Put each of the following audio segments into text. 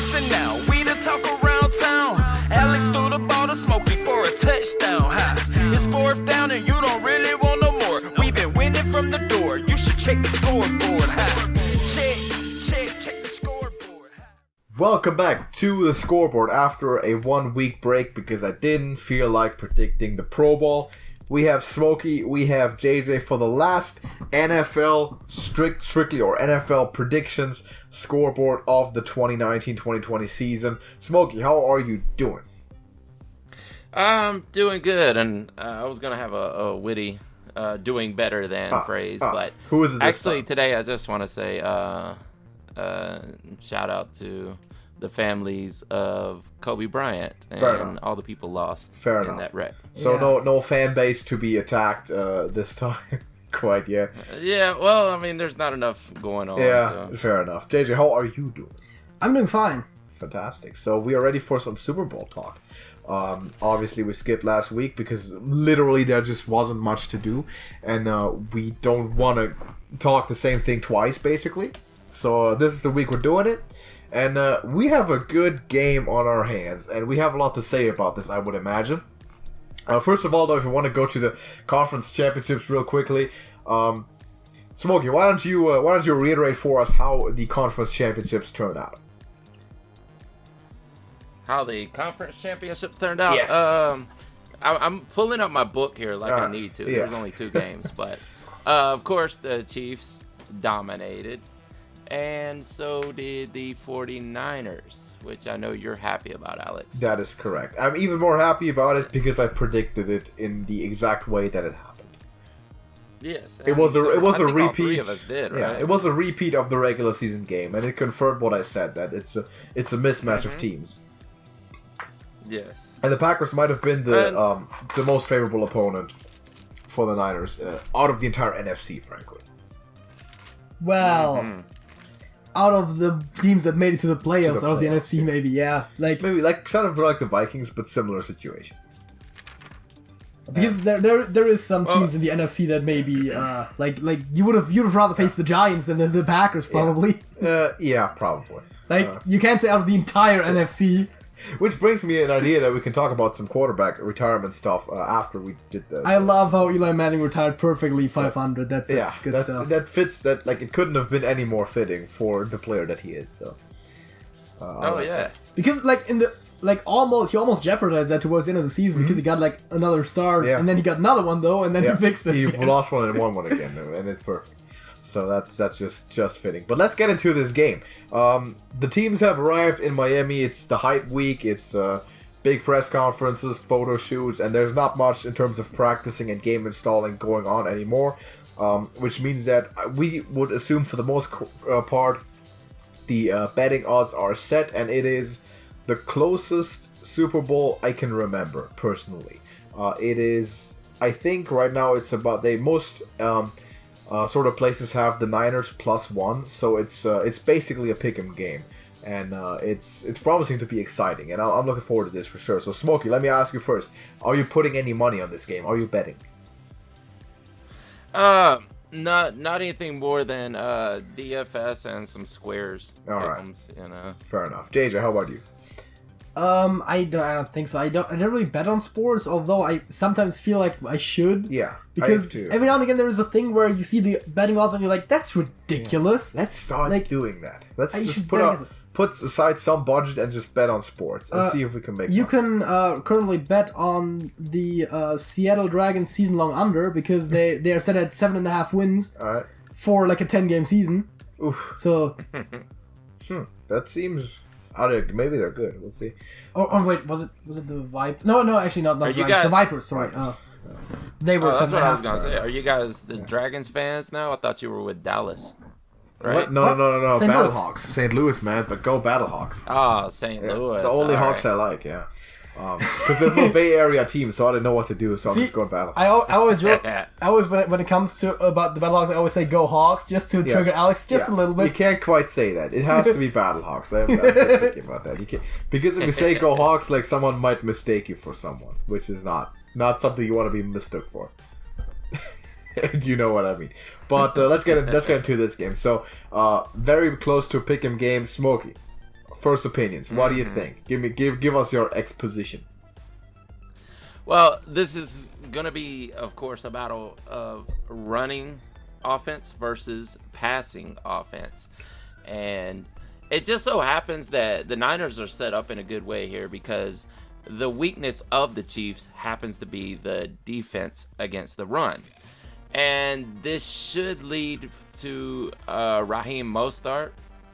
Listen now, we the talk around town. Alex threw the ball to Smokey for a touchdown. It's fourth down and you don't really want no more. We've been winning from the door. You should check the scoreboard. Check the scoreboard. Welcome back to the scoreboard after a 1 week break because I didn't feel like predicting the Pro Bowl. We have Smokey, we have JJ for the last NFL strictly or NFL predictions scoreboard of the 2019-2020 season. Smokey, how are you doing? I'm doing good, and I was gonna have a witty doing better than phrase, but who is it this actually time? Today I just want to say shout out to the families of Kobe Bryant and all the people lost in that wreck. So no fan base to be attacked this time quite yet. Yeah, well, I mean, there's not enough going on. Yeah, so. Fair enough. JJ, how are you doing? I'm doing fine. Fantastic. So we are ready for some Super Bowl talk. Obviously, we skipped last week because literally there just wasn't much to do, and we don't want to talk the same thing twice, basically. So this is the week we're doing it. And we have a good game on our hands, and we have a lot to say about this, I would imagine. First of all, though, if you want to go to the conference championships real quickly, Smokey, why don't you reiterate for us how the conference championships turned out? How the conference championships turned out? Yes. I'm pulling up my book here like I need to. Yeah. There's only 2 games, but of course the Chiefs dominated. And so did the 49ers, which I know you're happy about, Alex. That is correct. I'm even more happy about it because I predicted it in the exact way that it happened. Yes. It was a repeat. All 3 of us did, right? Yeah, it was a repeat of the regular season game, and it confirmed what I said, that it's a mismatch of teams. Yes. And the Packers might have been the most favorable opponent for the Niners out of the entire NFC, frankly. Well, out of the teams that made it to the playoffs, out of the NFC, maybe, yeah. Maybe kind of like the Vikings, but similar situation. Because there is some teams in the NFC that maybe like you would have rather faced the Giants than the Packers, probably. Yeah, probably. You can't say out of the entire NFC. Which brings me an idea that we can talk about some quarterback retirement stuff after we did that. I love how Eli Manning retired perfectly 500. That's good stuff. That fits. That it couldn't have been any more fitting for the player that he is, though. Because he almost jeopardized that towards the end of the season because he got another star and then he got another one though and then he fixed it. He lost one and won one again, and it's perfect. So that's just fitting. But let's get into this game. The teams have arrived in Miami. It's the hype week. It's big press conferences, photo shoots, and there's not much in terms of practicing and game installing going on anymore. Which means that we would assume for the most part the betting odds are set, and it is the closest Super Bowl I can remember personally. It is, I think right now it's about most sort of places have the Niners +1, so it's basically a pick'em game, and it's promising to be exciting, and I'm looking forward to this for sure. So Smokey, let me ask you first: are you putting any money on this game? Are you betting? Not anything more than DFS and some squares. All right, pick'ems, fair enough. JJ, how about you? I don't think so. I don't really bet on sports, although I sometimes feel like I should. Yeah, because every now and again there is a thing where you see the betting odds and you're like, that's ridiculous. Yeah. Let's start doing that. Let's just put aside some budget and just bet on sports and see if we can make money. You can currently bet on the Seattle Dragons season-long under because they are set at 7.5 wins for a 10-game season. Oof. So that seems... maybe they're good. We'll see. Oh wait, was it the Vipers? No, actually not the Vipers. The Vipers, sorry. They were. That's what I was gonna say. Are you guys the Dragons fans now? I thought you were with Dallas. Right? What? No. Battlehawks. St. Louis, man, but go Battlehawks. Oh, St. Louis. The only Hawks I like, yeah. Because there's no Bay Area team, so I didn't know what to do, so I'm just going Battlehawks. I always joke. When it comes to about the Battlehawks, I always say go Hawks, just to trigger Alex a little bit. You can't quite say that. It has to be Battlehawks. I'm thinking about that. You can't, because if you say go Hawks, someone might mistake you for someone, which is not something you want to be mistook for. You know what I mean. But let's get into this game. So very close to a pick'em game. Smokey, first opinions. What do you think? Give us your exposition. Well, this is going to be, of course, a battle of running offense versus passing offense. And it just so happens that the Niners are set up in a good way here because the weakness of the Chiefs happens to be the defense against the run. And this should lead to Raheem Mostert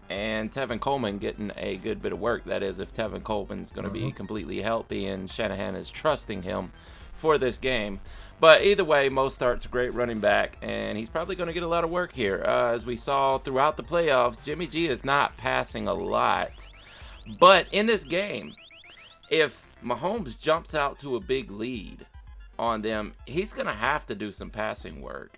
and Tevin Coleman getting a good bit of work. That is, if Tevin Coleman's going to be completely healthy and Shanahan is trusting him for this game. But either way, Mostert's a great running back, and he's probably going to get a lot of work here. As we saw throughout the playoffs, Jimmy G is not passing a lot. But in this game, if Mahomes jumps out to a big lead on them, he's going to have to do some passing work.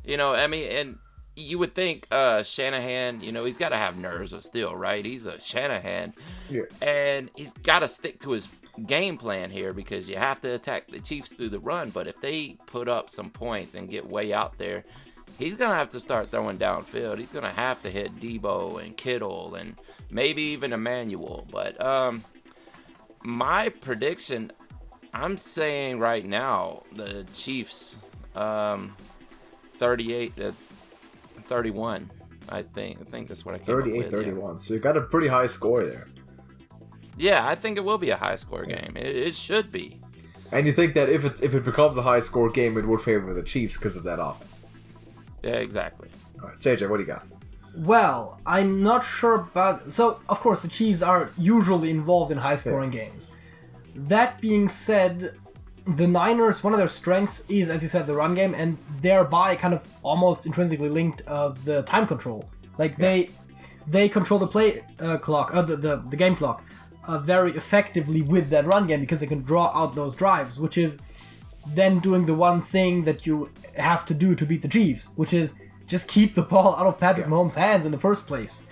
You know, I mean, and you would think Shanahan, you know, he's got to have nerves of steel, right? He's a Shanahan. Yeah. And he's got to stick to his game plan here because you have to attack the Chiefs through the run. But if they put up some points and get way out there, he's going to have to start throwing downfield. He's going to have to hit Debo and Kittle and maybe even Emmanuel. But my prediction, I'm saying right now, the Chiefs 38-31. I think that's what I came up with. 38-31. So you got a pretty high score there. Yeah, I think it will be a high score game. It should be. And you think that if it becomes a high score game, it would favor the Chiefs because of that offense? Yeah, exactly. All right, JJ, what do you got? Well, I'm not sure about... So, of course, the Chiefs are usually involved in high-scoring games. That being said, the Niners, one of their strengths is, as you said, the run game, and thereby kind of almost intrinsically linked the time control. Like, they control the play clock, the game clock, very effectively with that run game because they can draw out those drives, which is then doing the one thing that you have to do to beat the Chiefs, which is just keep the ball out of Patrick Mahomes' hands in the first place.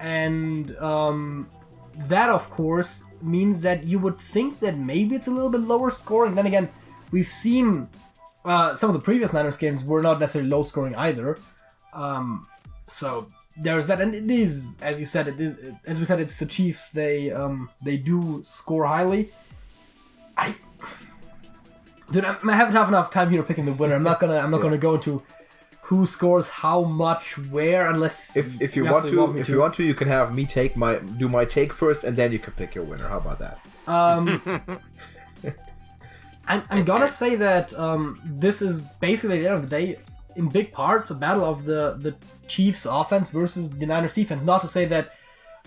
And that, of course, means that you would think that maybe it's a little bit lower scoring. Then again, we've seen some of the previous Niners games were not necessarily low scoring either. So there's that, and it is, as you said, as we said, it's the Chiefs. They do score highly. I haven't have enough time here picking the winner. I'm not gonna go into who scores how much where, unless if you want to, you can have me do my take first, and then you can pick your winner. How about that? I'm gonna say that this is basically at the end of the day, in big parts, a battle of the Chiefs' offense versus the Niners' defense. Not to say that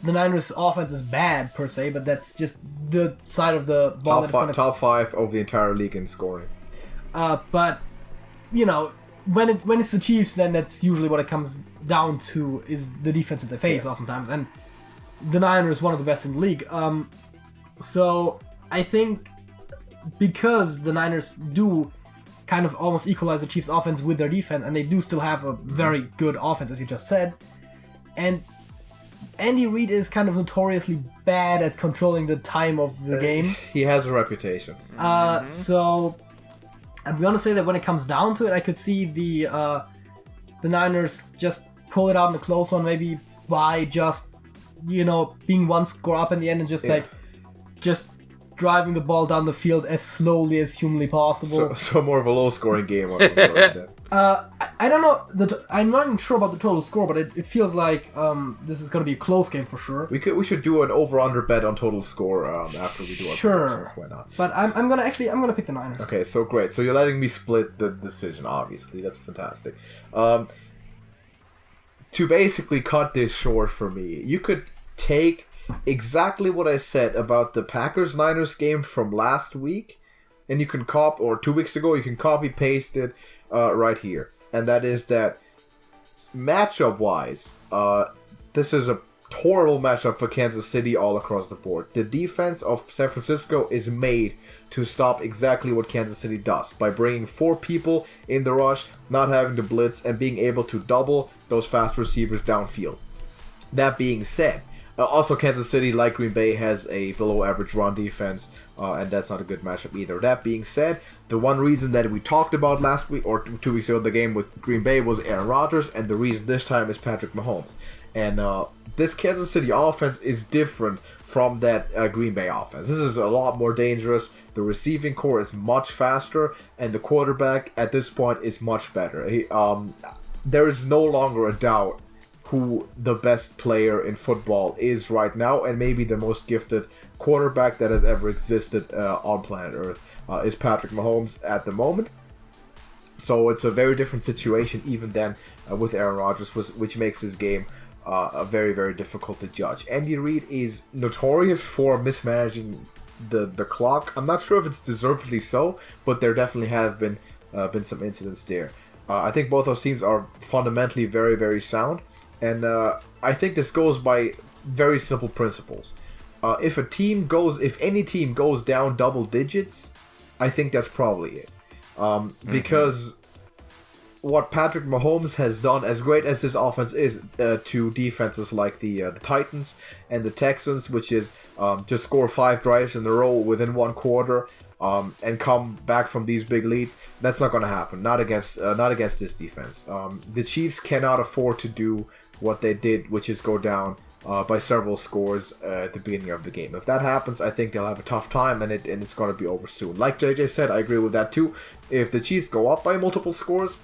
the Niners' offense is bad per se, but that's just the side of the ball top 5 of the entire league in scoring. But you know, when it's the Chiefs, then that's usually what it comes down to, is the defense that they face oftentimes, and the Niners one of the best in the league. So I think because the Niners do kind of almost equalize the Chiefs' offense with their defense, and they do still have a very good offense, as you just said. And Andy Reid is kind of notoriously bad at controlling the time of the game. He has a reputation. So I'm gonna say that when it comes down to it, I could see the Niners just pull it out in a close one, maybe by just, you know, being one score up in the end and just just driving the ball down the field as slowly as humanly possible. So more of a low-scoring game. I don't know. I'm not even sure about the total score, but it feels like this is going to be a close game for sure. We should do an over/under bet on total score after we do our predictions. Why not? But I'm gonna pick the Niners. Okay, so great. So you're letting me split the decision. Obviously, that's fantastic. To basically cut this short for me, you could take exactly what I said about the Packers-Niners game from last week, and you can or 2 weeks ago, you can copy paste it right here. And that is that matchup wise, this is a horrible matchup for Kansas City all across the board. The defense of San Francisco is made to stop exactly what Kansas City does by bringing 4 people in the rush, not having to blitz, and being able to double those fast receivers downfield. That being said, also, Kansas City, like Green Bay, has a below-average run defense, and that's not a good matchup either. That being said, the one reason that we talked about last week, or 2 weeks ago, the game with Green Bay was Aaron Rodgers, and the reason this time is Patrick Mahomes. And this Kansas City offense is different from that Green Bay offense. This is a lot more dangerous. The receiving core is much faster, and the quarterback at this point is much better. There is no longer a doubt who the best player in football is right now, and maybe the most gifted quarterback that has ever existed on planet Earth is Patrick Mahomes at the moment. So it's a very different situation even than with Aaron Rodgers, which makes his game very, very difficult to judge. Andy Reid is notorious for mismanaging the clock. I'm not sure if it's deservedly so, but there definitely have been some incidents there. I think both those teams are fundamentally very, very sound, and I think this goes by very simple principles. If any team goes down double digits, I think that's probably it. Because what Patrick Mahomes has done, as great as his offense is to defenses like the Titans and the Texans, which is just score 5 drives in a row within 1 quarter and come back from these big leads, that's not going to happen. Not against this defense. The Chiefs cannot afford to do what they did, which is go down by several scores at the beginning of the game. If that happens, I think they'll have a tough time, and it's going to be over soon. Like JJ said, I agree with that too. If the Chiefs go up by multiple scores,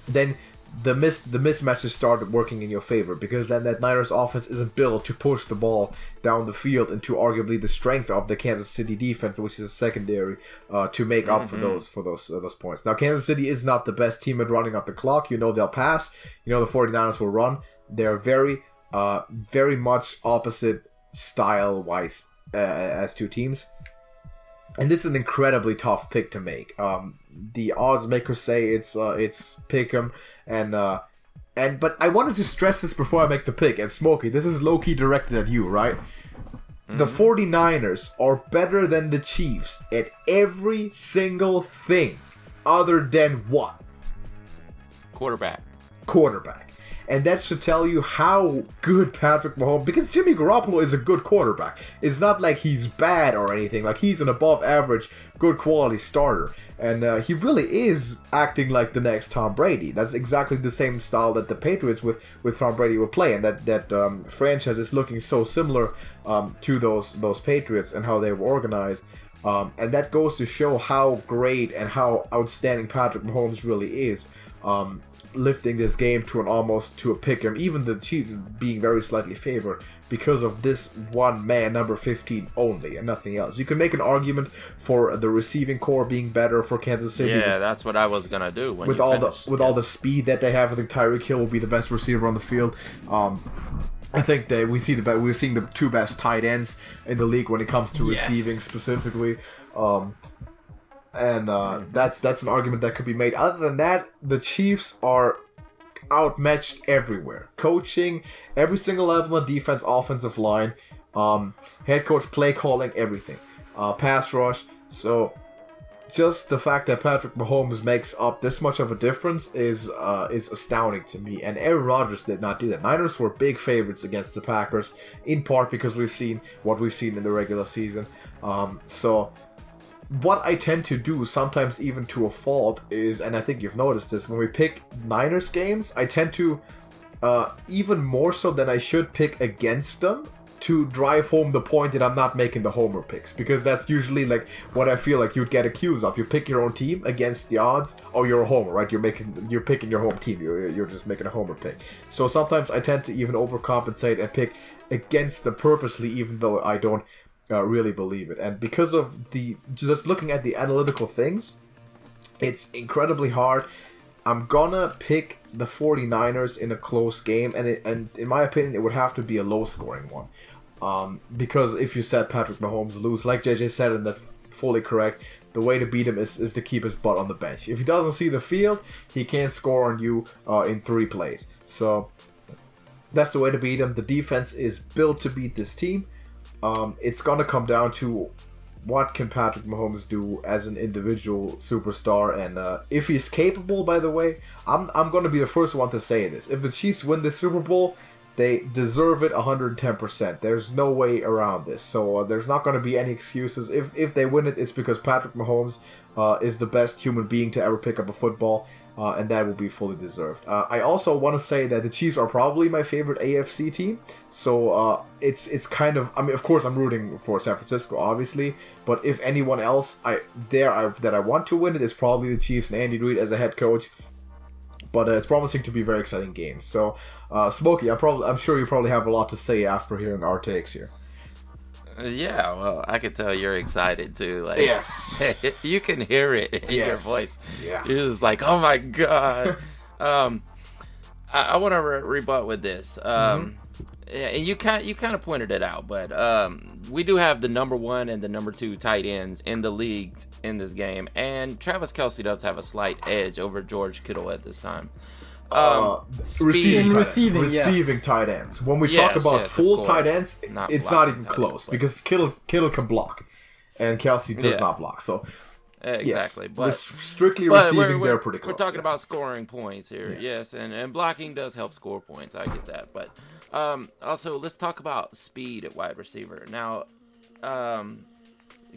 then the mismatches started working in your favor, because then that Niners offense isn't built to push the ball down the field into arguably the strength of the Kansas City defense, which is a secondary to make up for those points. Now, Kansas City is not the best team at running out the clock. They'll pass. The 49ers will run. They're very much opposite style-wise as two teams. And this is an incredibly tough pick to make. The odds makers say it's pick'em, but I wanted to stress this before I make the pick. And Smokey, this is low-key directed at you, right? Mm-hmm. The 49ers are better than the Chiefs at every single thing, other than what? Quarterback. And that should tell you how good Patrick Mahomes, because Jimmy Garoppolo is a good quarterback. It's not like he's bad or anything. Like, he's an above average, good quality starter. And he really is acting like the next Tom Brady. That's exactly the same style that the Patriots with Tom Brady would play. And that franchise is looking so similar to those Patriots and how they were organized. And that goes to show how great and how outstanding Patrick Mahomes really is. Lifting this game to a pick'em, even the Chiefs being very slightly favored because of this one man, number 15 only, and nothing else. You can make an argument for the receiving core being better for Kansas City. Yeah, that's what I was gonna do. With all the speed that they have, I think Tyreek Hill will be the best receiver on the field. I think that we're seeing the 2 best tight ends in the league when it comes to receiving specifically. And that's an argument that could be made. Other than that, the Chiefs are outmatched everywhere. Coaching, every single level of defense, offensive line, head coach, play calling, everything. Pass rush. So just the fact that Patrick Mahomes makes up this much of a difference is astounding to me. And Aaron Rodgers did not do that. Niners were big favorites against the Packers, in part because we've seen what we've seen in the regular season. So what I tend to do, sometimes even to a fault, is, and I think you've noticed this, when we pick Niners games, I tend to, even more so than I should, pick against them to drive home the point that I'm not making the homer picks. Because that's usually like what I feel like you'd get accused of. You pick your own team against the odds, oh, you're a homer, right? You're picking your home team. You're just making a homer pick. So sometimes I tend to even overcompensate and pick against them purposely, even though I don't really believe it. And because of just looking at the analytical things, it's incredibly hard. I'm gonna pick the 49ers in a close game, and in my opinion, it would have to be a low-scoring one. Because if you said Patrick Mahomes lose, like JJ said, and that's fully correct, the way to beat him is to keep his butt on the bench. If he doesn't see the field, he can't score on you in 3 plays. So that's the way to beat him. The defense is built to beat this team. It's going to come down to what can Patrick Mahomes do as an individual superstar, and if he's capable, by the way, I'm going to be the first one to say this. If the Chiefs win the Super Bowl, they deserve it 110%. There's no way around this. So there's not going to be any excuses. If they win it, it's because Patrick Mahomes is the best human being to ever pick up a football. and that will be fully deserved. I also want to say that the Chiefs are probably my favorite AFC team, so it's kind of, I mean, of course I'm rooting for San Francisco, obviously, but if anyone else that I want to win it is probably the Chiefs and Andy Reid as a head coach. But it's promising to be very exciting games. So, Smokey, I'm sure you probably have a lot to say after hearing our takes here. Yeah, well, I can tell you're excited too. Like, yes, you can hear it in your voice. Yeah, you're just like, oh my god. I want to rebut with this. And you kind of pointed it out, but we do have the number 1 and the number 2 tight ends in the league in this game, and Travis Kelce does have a slight edge over George Kittle at this time. Receiving yes. tight ends. When we talk about full tight ends, it's not even close because Kittle can block, and Kelce does not block. So exactly, yes, but strictly receiving, they're pretty close. We're talking about scoring points here, yes, and blocking does help score points. I get that, but also let's talk about speed at wide receiver. Now,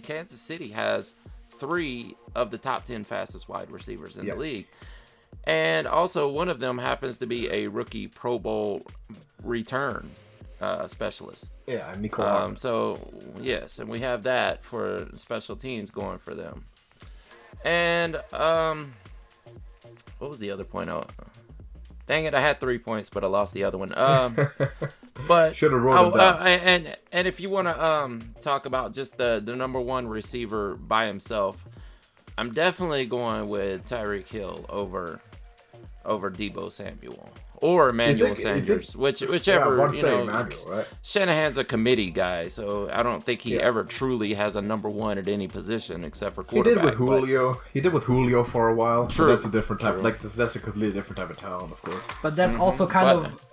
Kansas City has 3 of the top 10 fastest wide receivers in the league. And also, one of them happens to be a rookie Pro Bowl return specialist. Yeah, Nico. So, yes, and we have that for special teams going for them. And what was the other point? Dang it, I had 3 points, but I lost the other one. But should have wrote it down. And if you want to talk about just the number 1 receiver by himself, I'm definitely going with Tyreek Hill over Deebo Samuel or Emmanuel Sanders, whichever. Emmanuel, right? Shanahan's a committee guy, so I don't think he ever truly has a number 1 at any position except for quarterback. He did with Julio for a while. True. That's a different type. Like that's a completely different type of talent, of course. But that's also kind of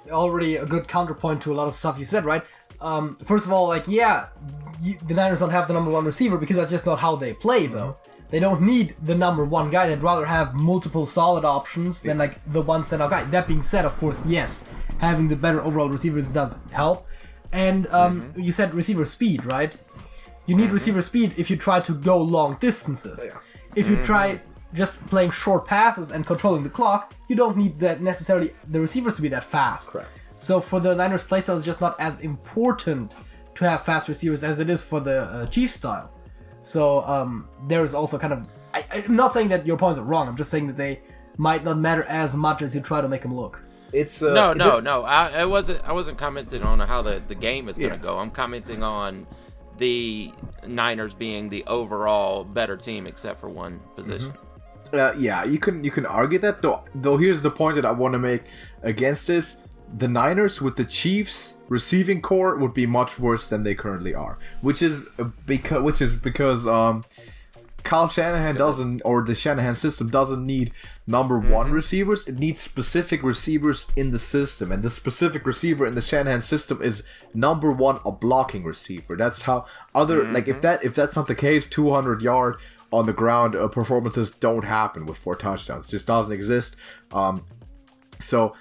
already a good counterpoint to a lot of stuff you said, right? First of all, like the Niners don't have the number 1 receiver because that's just not how they play, though. They don't need the number 1 guy. They'd rather have multiple solid options than like the one standout guy. That being said, of course, yes, having the better overall receivers does help. And you said receiver speed, right? You need receiver speed if you try to go long distances. Yeah. If you try just playing short passes and controlling the clock, you don't need that necessarily the receivers to be that fast. Correct. So for the Niners playstyle, it's just not as important to have fast receivers as it is for the Chiefs style. So there's also kind of, I'm not saying that your points are wrong. I'm just saying that they might not matter as much as you try to make them look. It's no. I wasn't commenting on how the game is going to go. I'm commenting on the Niners being the overall better team except for one position. You can argue that though. Here's the point that I want to make against this: the Niners with the Chiefs receiving core would be much worse than they currently are, which is because Kyle Shanahan doesn't, or the Shanahan system doesn't need number 1 receivers. It needs specific receivers in the system, and the specific receiver in the Shanahan system is number 1, a blocking receiver. That's how like if that's not the case, 200-yard on the ground performances don't happen with 4 touchdowns. It just doesn't exist. So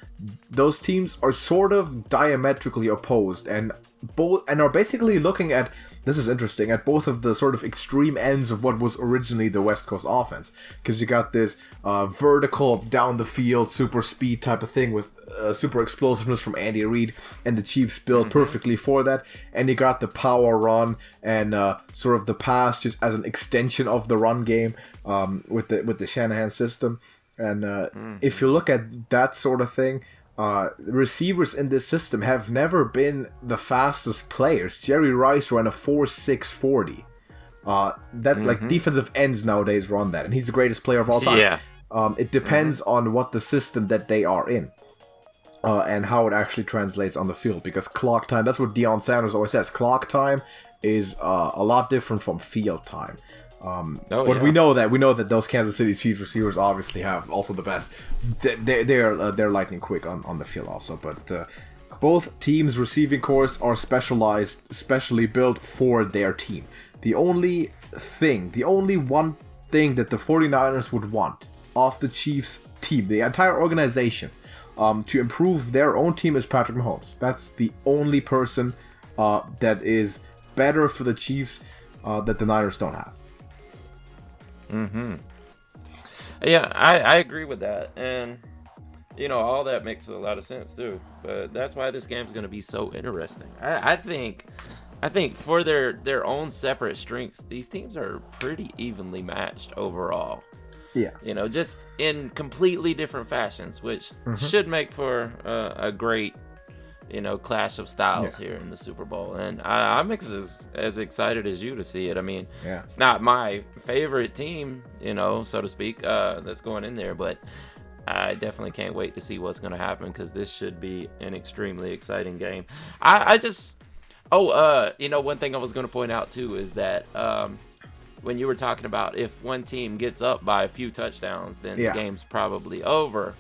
those teams are sort of diametrically opposed, and are basically looking at, this is interesting, at both of the sort of extreme ends of what was originally the West Coast offense. Because you got this vertical down the field super speed type of thing with super explosiveness from Andy Reid, and the Chiefs built perfectly for that. And you got the power run and sort of the pass just as an extension of the run game with the Shanahan system. And if you look at that sort of thing, receivers in this system have never been the fastest players. Jerry Rice ran a 4.6 40. That's like defensive ends nowadays run that, and he's the greatest player of all time. Yeah. It depends on what the system that they are in, and how it actually translates on the field. Because clock time, that's what Deion Sanders always says. Clock time is a lot different from field time. But we know that those Kansas City Chiefs receivers obviously have also the best. They're lightning quick on the field also. But both teams' receiving cores are specially built for their team. The only one thing that the 49ers would want off the Chiefs team, the entire organization, to improve their own team is Patrick Mahomes. That's the only person that is better for the Chiefs that the Niners don't have. Yeah, I agree with that, and all that makes a lot of sense too. But that's why this game's going to be so interesting. I think for their own separate strengths, these teams are pretty evenly matched overall. Yeah. Just in completely different fashions, which should make for a great, clash of styles here in the Super Bowl. And I'm as excited as you to see it. I mean, it's not my favorite team, so to speak, that's going in there, but I definitely can't wait to see what's going to happen because this should be an extremely exciting game. One thing I was going to point out too is that when you were talking about if one team gets up by a few touchdowns, then the game's probably over.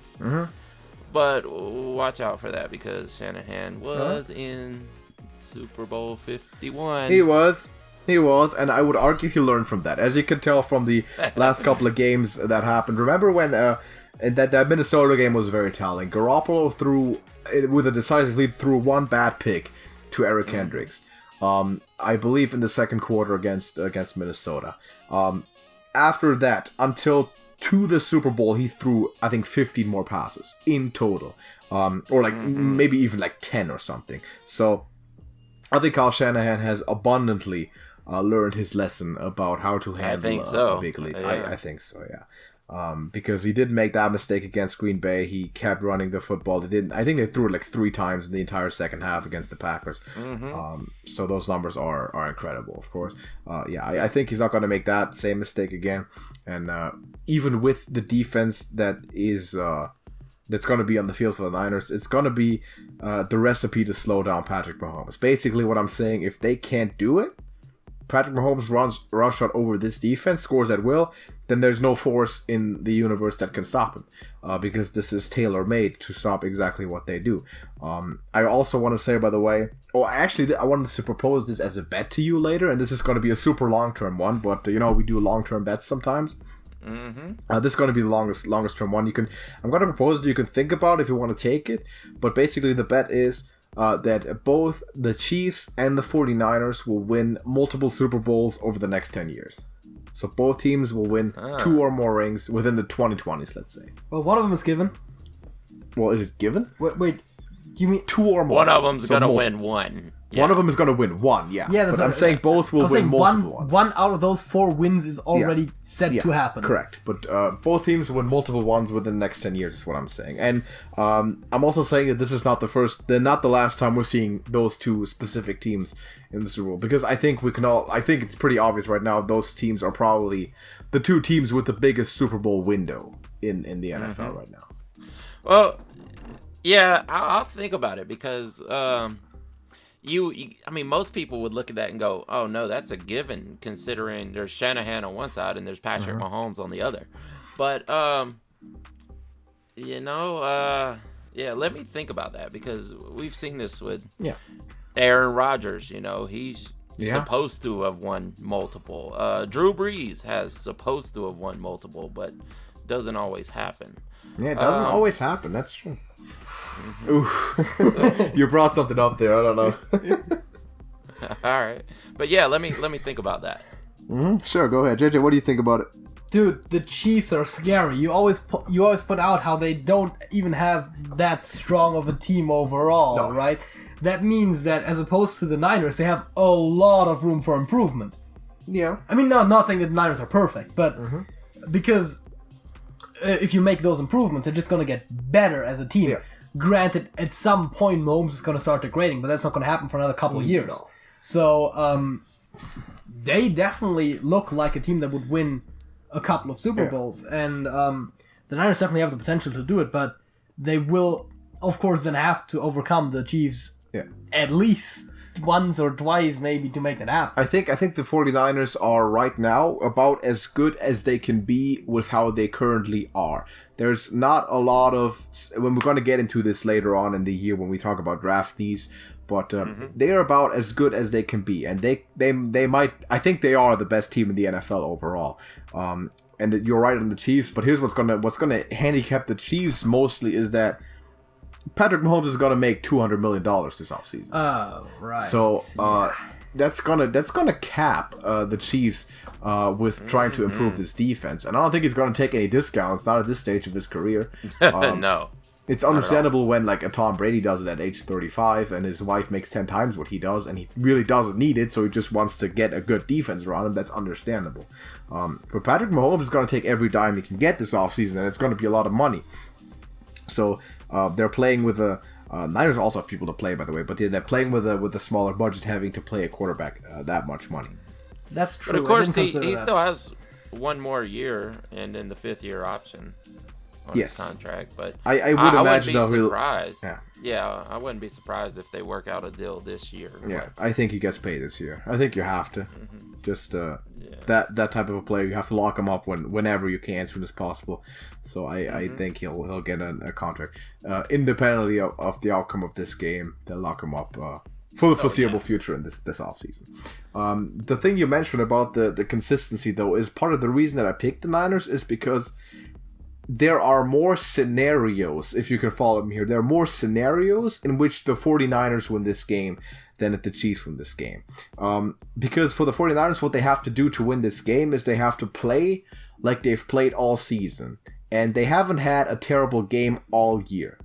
But watch out for that because Shanahan was in Super Bowl 51. He was, and I would argue he learned from that. As you can tell from the last couple of games that happened. Remember when that Minnesota game was very telling. Garoppolo threw, with a decisive lead, threw one bad pick to Eric Hendricks. I believe in the second quarter against Minnesota. After that, until to the Super Bowl, he threw, I think, 15 more passes in total. Or maybe even 10 or something. So, I think Kyle Shanahan has abundantly learned his lesson about how to handle a big lead. I think so, yeah. Because he did make that mistake against Green Bay. He kept running the football. I think they threw it 3 times in the entire second half against the Packers. So those numbers are incredible, of course. I think he's not going to make that same mistake again. And even with the defense that's going to be on the field for the Niners, it's going to be the recipe to slow down Patrick Mahomes. Basically, what I'm saying, if they can't do it, Patrick Mahomes runs roughshod over this defense, scores at will, then there's no force in the universe that can stop him, because this is tailor-made to stop exactly what they do. I also want to say, by the way, I wanted to propose this as a bet to you later, and this is going to be a super long-term one, but we do long-term bets sometimes. This is going to be the longest term one. I'm going to propose that you can think about if you want to take it, but basically the bet is that both the Chiefs and the 49ers will win multiple Super Bowls over the next 10 years. So both teams will win 2 or more rings within the 2020s, let's say. Well, one of them is given. Well, is it given? Wait, you mean 2 or more? One of them's going to win one. Yeah. One of them is going to win one, yeah. But I'm saying both will win multiple ones. One out of those 4 wins is already set to happen. Correct. But both teams will win multiple ones within the next 10 years is what I'm saying. And I'm also saying that this is not the last time we're seeing those 2 specific teams in the Super Bowl. Because I think it's pretty obvious right now those teams are probably the 2 teams with the biggest Super Bowl window in the NFL right now. Well, yeah, I'll think about it because... most people would look at that and go, "Oh no, that's a given." Considering there's Shanahan on one side and there's Patrick Mahomes on the other, but let me think about that because we've seen this with Aaron Rodgers. He's supposed to have won multiple. Drew Brees has supposed to have won multiple, but doesn't always happen. Yeah, it doesn't always happen. That's true. Ooh, you brought something up there. I don't know. All right, but yeah, let me think about that. Sure, go ahead, JJ. What do you think about it? Dude, the Chiefs are scary. You always put out how they don't even have that strong of a team overall, right? That means that as opposed to the Niners, they have a lot of room for improvement. Yeah. I mean, not saying that the Niners are perfect, but because if you make those improvements, they're just gonna get better as a team. Yeah. Granted, at some point, Mahomes is going to start degrading, but that's not going to happen for another couple of years. No. So, they definitely look like a team that would win a couple of Super Bowls, and the Niners definitely have the potential to do it, but they will, of course, then have to overcome the Chiefs at least once or twice, maybe, to make that happen. I think the 49ers are right now about as good as they can be with how they currently are. There's not a lot of... When we're going to get into this later on in the year when we talk about draftees, but they're about as good as they can be. And they might... I think they are the best team in the NFL overall. And you're right on the Chiefs, but here's what's gonna handicap the Chiefs mostly is that Patrick Mahomes is going to make $200 million this offseason. Oh, right. So, that's gonna cap the Chiefs with trying to improve this defense, and I don't think he's gonna take any discounts. Not at this stage of his career. No. It's understandable when like a Tom Brady does it at age 35 and his wife makes 10 times what he does and he really doesn't need it, so he just wants to get a good defense around him. That's understandable. But Patrick Mahomes is going to take every dime he can get this offseason, and it's going to be a lot of money. So they're playing with a... Niners also have people to play, by the way, but they're playing with a smaller budget, having to play a quarterback that much money. That's true. But of course, he still has one more year and then the 5th-year option on his contract. But I would imagine wouldn't be surprised. Yeah, I wouldn't be surprised if they work out a deal this year. Yeah, I think he gets paid this year. I think you have to. Just that type of a player, you have to lock him up whenever you can, as soon as possible. So I think he'll get a contract. Independently of the outcome of this game, they'll lock him up for the foreseeable future in this offseason. The thing you mentioned about the consistency, though, is part of the reason that I picked the Niners is because there are more scenarios, if you can follow me here, there are more scenarios in which the 49ers win this game than if the Chiefs win this game. Because for the 49ers, what they have to do to win this game is they have to play like they've played all season. And they haven't had a terrible game all year.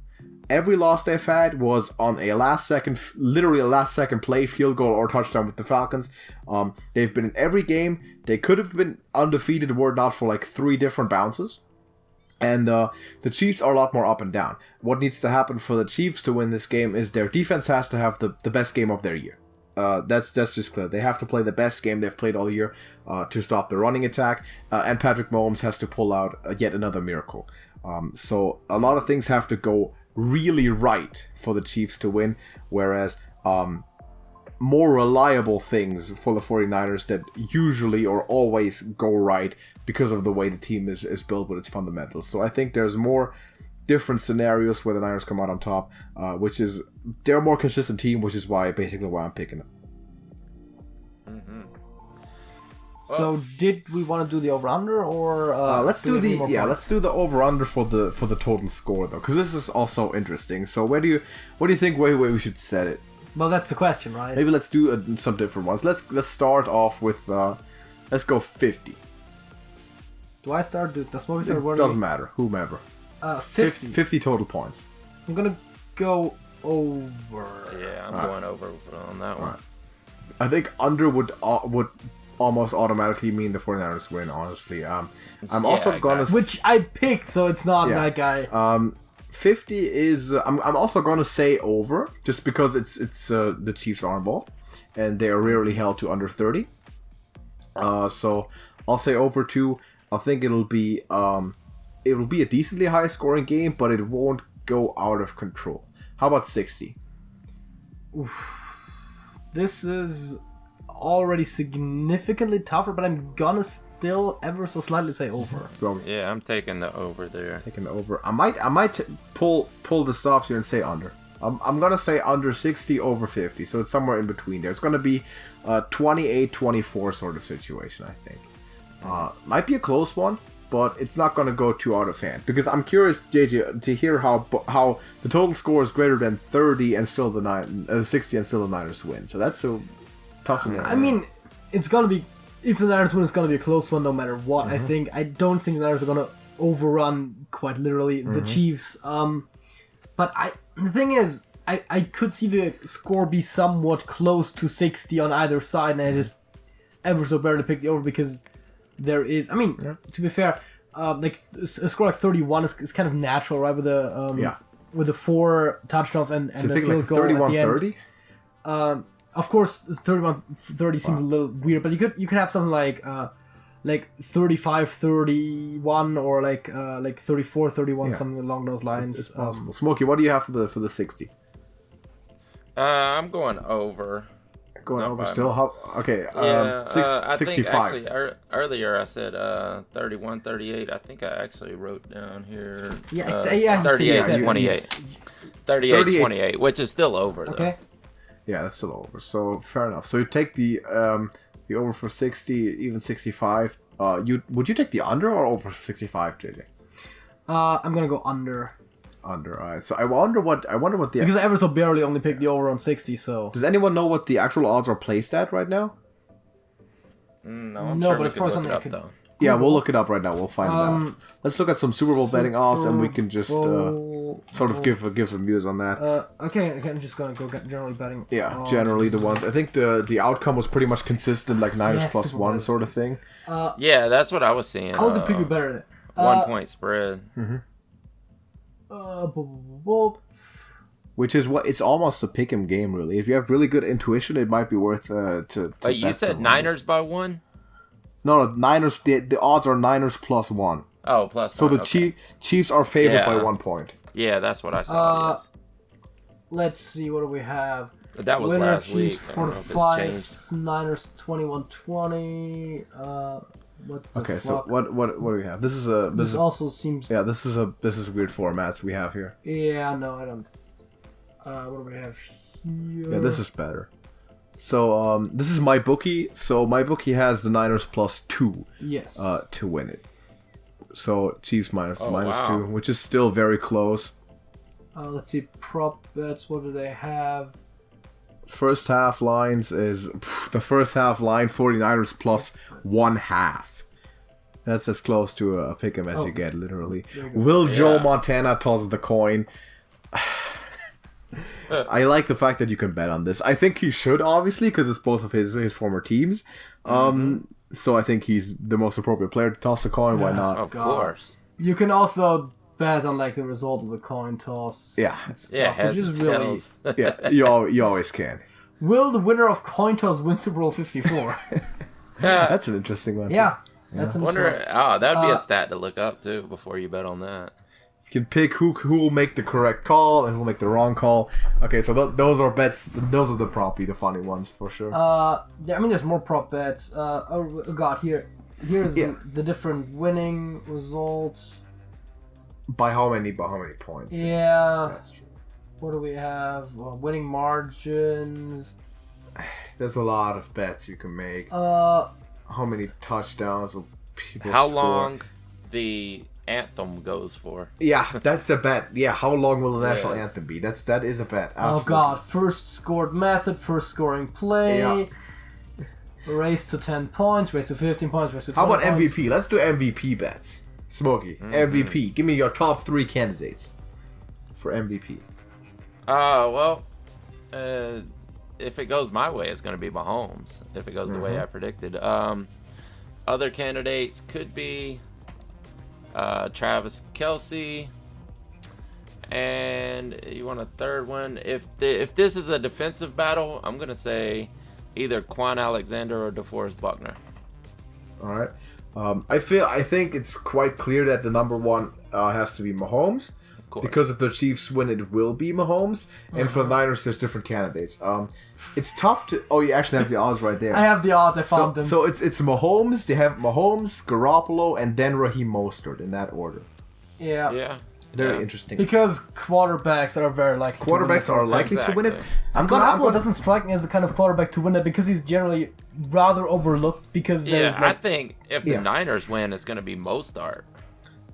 Every loss they've had was on literally a last second play, field goal or touchdown with the Falcons. They've been in every game. They could have been undefeated were it not for like 3 different bounces. And the Chiefs are a lot more up and down. What needs to happen for the Chiefs to win this game is their defense has to have the best game of their year. That's just clear. They have to play the best game they've played all year to stop the running attack. And Patrick Mahomes has to pull out yet another miracle. So a lot of things have to go really right for the Chiefs to win. Whereas more reliable things for the 49ers that usually or always go right because of the way the team is built with its fundamentals. So I think there's more different scenarios where the Niners come out on top, which is they're a more consistent team, which is why I'm picking them. So did we want to do the over/under or let's do the over/under for the total score though, because this is also interesting. So what do you think we should set it? Well, that's the question, right? Maybe let's do some different ones. Let's start off with let's go 50. Do I start? Does Smokey start? It doesn't matter. Whomever. 50. 50 total points. I'm gonna go over. Yeah, I'm going over on that one. Right. I think under would almost automatically mean the 49ers win, honestly. I'm also gonna... Which I picked, so it's not that guy. 50 is... I'm also gonna say over, just because it's the Chiefs are involved, and they are rarely held to under 30. So I'll say over 2. I think it'll be a decently high scoring game, but it won't go out of control. How about 60? Oof. This is already significantly tougher, but I'm gonna still ever so slightly say over. Yeah, I'm taking the over there. Taking the over. I might pull the stops here and say under. I'm gonna say under 60, over 50. So it's somewhere in between there. It's gonna be a 28-24 sort of situation, I think. Might be a close one, but it's not going to go too out of hand. Because I'm curious, JJ, to hear how the total score is greater than 30 and still 60 and still the Niners win. So that's a tough one. I mean, it's going to be, if the Niners win, it's going to be a close one no matter what. I think. I don't think the Niners are going to overrun, quite literally, the Chiefs. But the thing is, I could see the score be somewhat close to 60 on either side, and I just ever so barely picked the over because there is, I mean, to be fair, like a score like 31 is kind of natural, right? With the 4 touchdowns and the field goal at the end. 31-30? Of course, 31-30 seems a little weird, but you could have something like 35-31 or like 34-31, something along those lines. It's possible. Smokey, what do you have for the 60? I'm going over. Going over still? Okay, 65. think actually earlier I said 31-38. I think I actually wrote down here 38-28. 38-28, which is still over though. Okay. Yeah, that's still over. So fair enough. So you take the over for 60, even 65. Would you take the under or over 65, JJ? I'm gonna go under. Under. All right. So I wonder what the Because ever so barely only picked the over on 60, so... Does anyone know what the actual odds are placed at right now? No, I'm No, sure but we it's could probably look it something I up, could- though. Yeah, we'll look it up right now. We'll find it out. Let's look at some Super Bowl betting odds, and we can just sort of give some views on that. Okay, I'm just gonna go get generally betting. Yeah, odds. generally the ones. I think the outcome was pretty much consistent, like Niners Yes, plus Super 1 Bowl. sort of thing. Yeah, that's what I was seeing. How was the preview better? 1 point spread. Which is what it's almost a pick'em game, really. If you have really good intuition, it might be worth to Wait, you bet said some on Niners this. by 1? No, Niners. The odds are Niners plus 1. Oh, plus So 1. the Okay. Chiefs are favored by Yeah. 1 point. Yeah, that's what I saw. Yes. Let's see, what do we have? But that was Winner last week. Chiefs I don't know if it's 45, changed. Niners 21-20. What the Okay, so fuck? what do we have? This is This also seems... yeah. This is weird formats we have here. Yeah, no, I don't... what do we have here? Yeah, this is better. So this is my bookie. So my bookie has the Niners plus 2 Yes. to win it. So Chiefs minus Oh, minus wow. 2, which is still very close. Let's see, prop bets, what do they have? First half lines is the first half line 49ers plus 1/2. That's as close to a pick'em as you get, literally. Will Joe Yeah. Montana toss the coin? I like the fact that you can bet on this. I think he should, obviously, because it's both of his former teams. So I think he's the most appropriate player to toss the coin. Why not? Of God. course. You can also bet on like the result of the coin toss. Yeah, Yeah, Stuff, which is really... tails. yeah. You always can. Will the winner of coin toss win Super Bowl 54? That's an interesting one. too. Yeah, that's an Wonder. Oh, that would be a stat to look up too before you bet on that. You can pick who will make the correct call and who will make the wrong call. Okay, so those are bets. Those are the funny ones for sure. Yeah, I mean, there's more prop bets. Oh god, here's Yeah. the different winning results. By how many points? Yeah. That's true. What do we have? Winning margins. There's a lot of bets you can make. Uh, How many touchdowns will people How score? long the anthem goes for? Yeah, that's a bet. Yeah, how long will the national Yeah. anthem be? That is a bet. oh Absolutely. god, first scored method, first scoring play. Yeah. Race to 10 points, race to 15 points, race to 20 How about points. MVP? Let's do MVP bets. Smokey, MVP. Give me your top 3 candidates for MVP. Well, if it goes my way, it's going to be Mahomes. If it goes the Mm-hmm. way I predicted. Other candidates could be Travis Kelce. And you want a third one? If this is a defensive battle, I'm going to say either Quan Alexander or DeForest Buckner. All right. I think it's quite clear that the number one has to be Mahomes. course. Because if the Chiefs win, it will be Mahomes. And for the Niners, there's different candidates. It's tough to... Oh, you actually have the odds right there. I have the odds. I found them. So it's Mahomes. They have Mahomes, Garoppolo, and then Raheem Mostert in that order. yeah. Yeah. Very Yeah. interesting. Because quarterbacks are very likely. Quarterbacks to are win it. likely to win it. Exactly. I'm Garoppolo gonna doesn't strike me as the kind of quarterback to win it because he's generally rather overlooked because there's Yeah, I like think if the Yeah. Niners win, it's going to be Mostert.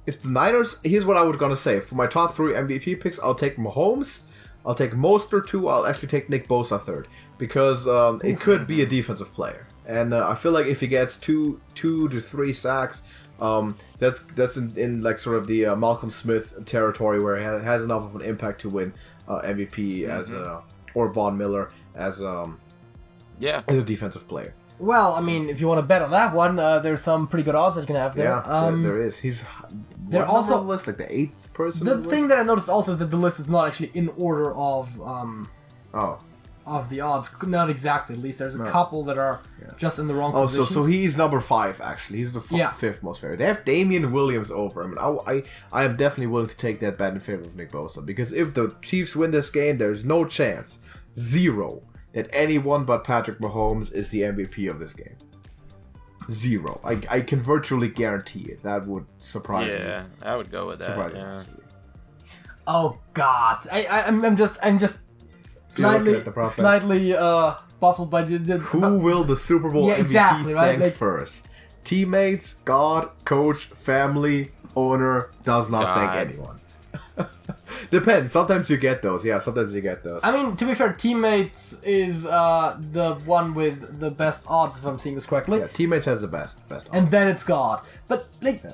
If the Niners, here's what I was gonna say. For my top 3 MVP picks, I'll take Mahomes, I'll take Mostert 2, I'll actually take Nick Bosa 3rd. Because it could be a defensive player. And I feel like if he gets 2 to 3 sacks, that's in like sort of the Malcolm Smith territory where he has enough of an impact to win MVP as or Von Miller as a defensive player. well, I mean, if you want to bet on that one, there's some pretty good odds that you can have there. Yeah, there is. He's they're what number also- on the list, like the 8th person. The on the thing list? that I noticed also is that the list is not actually in order of the odds. Not exactly, at least. There's a couple that are just in the wrong Oh, positions. so he's number 5 actually. He's the Yeah. 5th most favorite. They have Damian Williams over him. And I am definitely willing to take that bet in favor of Nick Bosa because if the Chiefs win this game, there's no chance, 0, that anyone but Patrick Mahomes is the MVP of this game. 0. I can virtually guarantee it. That would surprise me. Yeah, I would go with that. Surprise Yeah. me. Oh God, I'm just You're looking at the prop bet. slightly baffled by the Who will the Super Bowl Yeah, MVP exactly, right? thank Like- first? Teammates, God, coach, family, owner, does not thank God. anyone. Depends. Sometimes you get those. Yeah, sometimes you get those. I mean, to be fair, Teammates is the one with the best odds, if I'm seeing this correctly. Yeah, Teammates has the best odds. And then it's God. But, like... Yeah.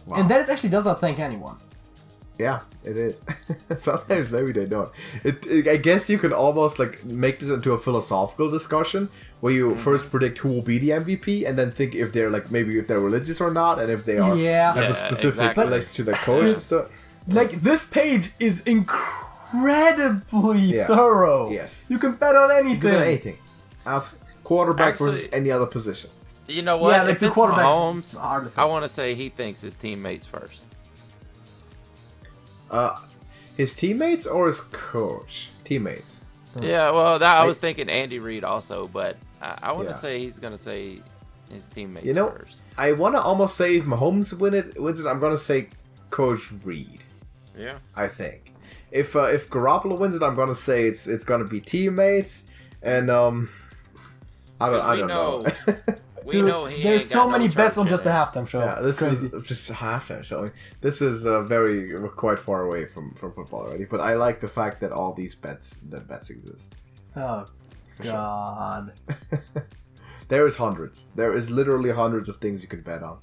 Wow. And then it actually does not thank anyone. Yeah, it is. Sometimes maybe they don't. I guess you can almost like make this into a philosophical discussion where you first predict who will be the MVP and then think if they're like maybe if they're religious or not and if they are have a specific relation to the coach and stuff. Like this page is incredibly thorough. Yes. You can bet on anything. You can bet on anything. Quarterback versus any other position. You know what? Yeah, like if the it's quarterback's Mahomes, I want to say he thinks his teammates first. His teammates or his coach? Teammates. Yeah, well, I was thinking Andy Reid also, but I want to say he's gonna say his teammates first. I want to almost say if Mahomes wins it, I'm gonna say Coach Reid. Yeah. I think if Garoppolo wins it, I'm gonna say it's gonna be teammates, and I don't know. We know he there's ain't so got many no bets on church just in the it. halftime show. Yeah, this Crazy. is just a halftime show. This is quite far away from football already. But I like the fact that all these bets exist. Oh, God. There is hundreds. There is literally hundreds of things you can bet on.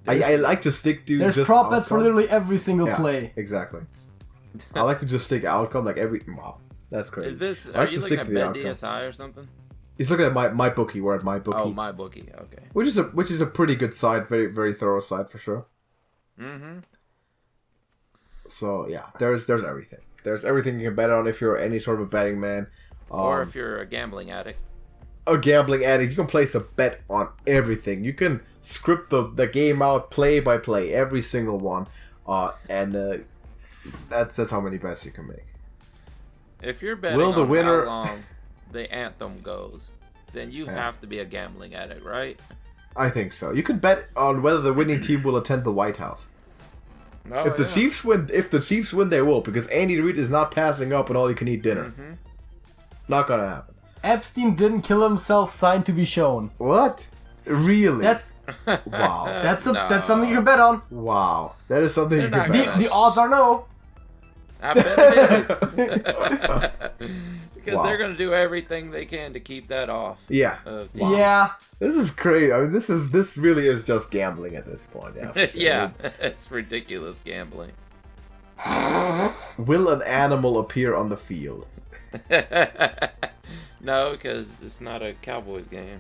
I like to stick to There's just prop bets for outcome. literally every single play. Exactly. I like to just stick outcome like every. Wow, that's crazy. Is this? I Are like you to looking stick at to the Bet outcome. DSI or something? He's looking at my bookie. We're at my bookie. Oh, my bookie. Okay. Which is a pretty good site, very very thorough site for sure. Mm-hmm. So yeah, there's everything. There's everything you can bet on if you're any sort of a betting man. Or if you're a gambling addict. A gambling addict, you can place a bet on everything. You can script the game out play by play, every single one, and that's how many bets you can make. If you're betting Will the on winner- how long the anthem goes, then you have to be a gambling addict, right? I think so. You could bet on whether the winning team will attend the White House. No, If the Chiefs win, they will, because Andy Reid is not passing up an all-you-can-eat dinner. Mm-hmm. Not gonna happen. Epstein didn't kill himself, signed to be shown. What? Really? That's Wow. that's something you can bet on. Wow. That is something you They're can not bet on. The odds are no. I bet it is. Because Wow. they're going to do everything they can to keep that off. Yeah. Wow. Yeah. This is crazy. I mean, this really is just gambling at this point. Yeah. For sure. Yeah, it's ridiculous gambling. Will an animal appear on the field? No, because it's not a Cowboys game.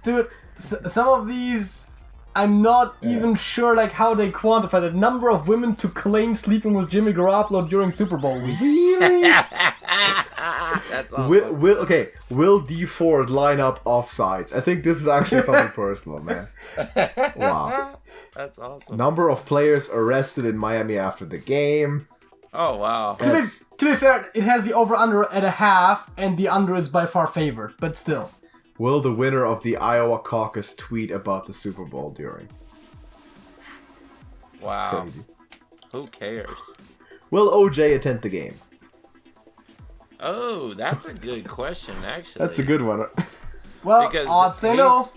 Dude, some of these, I'm not even sure like how they quantify the number of women to claim sleeping with Jimmy Garoppolo during Super Bowl week. Really? That's awesome. Will D Ford line up offsides? I think this is actually something personal, man. Wow. That's awesome. Number of players arrested in Miami after the game. Oh, wow. To be fair, it has the over-under at a half, and the under is by far favored, but still. Will the winner of the Iowa caucus tweet about the Super Bowl during? Wow. Crazy. Who cares? Will OJ attend the game? Oh, that's a good question, actually. That's a good one. Well, Because odds say no.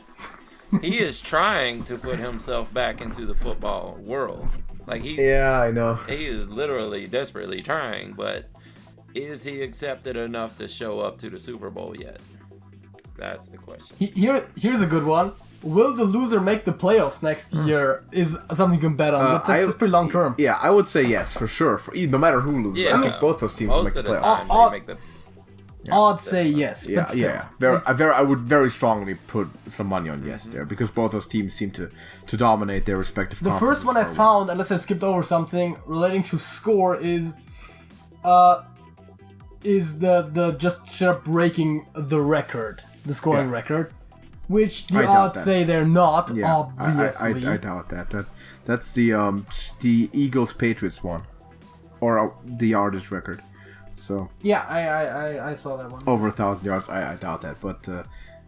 he is trying to put himself back into the football world. Like Yeah, I know. he is literally desperately trying, but is he accepted enough to show up to the Super Bowl yet? That's the question. Here's a good one. Will the loser make the playoffs next year? Is something you can bet on. That's pretty long term. Yeah, I would say yes for sure. No matter who loses, I think both those teams will most make the of the playoffs. time they make the. Odds say yes, Yeah, but still. yeah. I would very strongly put some money on yes there because both those teams seem to dominate their respective. The first one I found, unless I skipped over something relating to score, is the just straight up breaking the record, the scoring record, which the odds say they're not. Yeah, obviously, I doubt that. That's the Eagles Patriots one, or the yardage record. So yeah, I saw that one. Over 1,000 yards, I doubt that. But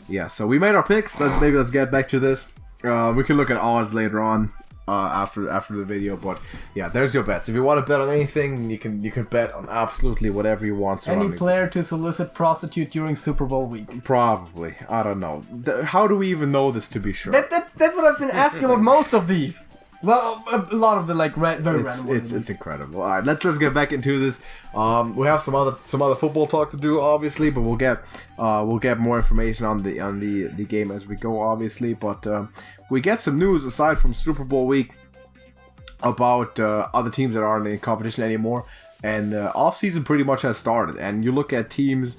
yeah, so we made our picks. Let's get back to this. We can look at odds later on after the video. But yeah, there's your bets. If you want to bet on anything, you can bet on absolutely whatever you want. Any player to solicit prostitute during Super Bowl week? Probably. I don't know. How do we even know this to be sure? That's what I've been asking about most of these. Well, a lot of the very random ones. It's incredible. All right, let's get back into this. We have some other football talk to do, obviously, but we'll get more information on the game as we go, obviously. But we get some news aside from Super Bowl week about other teams that aren't in competition anymore, and the offseason pretty much has started. And you look at teams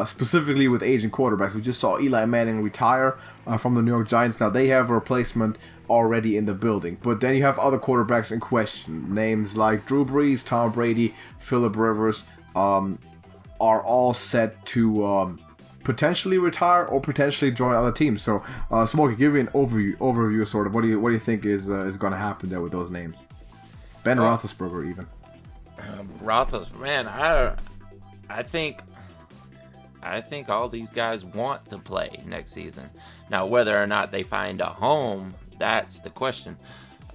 specifically with aging quarterbacks. We just saw Eli Manning retire from the New York Giants. Now they have a replacement already in the building, but then you have other quarterbacks in question. Names like Drew Brees, Tom Brady, Phillip Rivers are all set to potentially retire or potentially join other teams. So, Smokey, give me an overview sort of. What do you think is going to happen there with those names? Ben Roethlisberger, even. Roethlisberger, man, I think all these guys want to play next season. Now, whether or not they find a home, that's the question.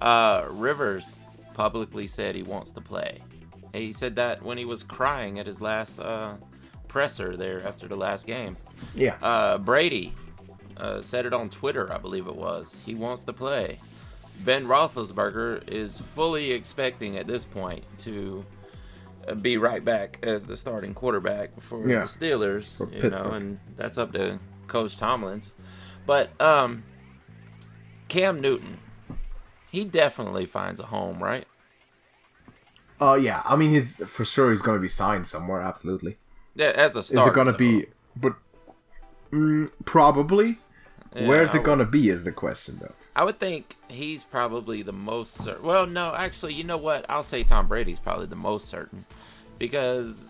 Rivers publicly said he wants to play. He said that when he was crying at his last presser there after the last game. Yeah. Brady said it on Twitter, I believe it was. He wants to play. Ben Roethlisberger is fully expecting at this point to be right back as the starting quarterback for the Steelers, for Pittsburgh. and that's up to Coach Tomlins. But Cam Newton, he definitely finds a home, right? Yeah. I mean, he's going to be signed somewhere. Absolutely. Yeah, as a starter. Is it going to be? But probably. Yeah, Where's it going to be? Is the question, though. I would think he's probably the most certain. Well, no, actually, you know what? I'll say Tom Brady's probably the most certain, because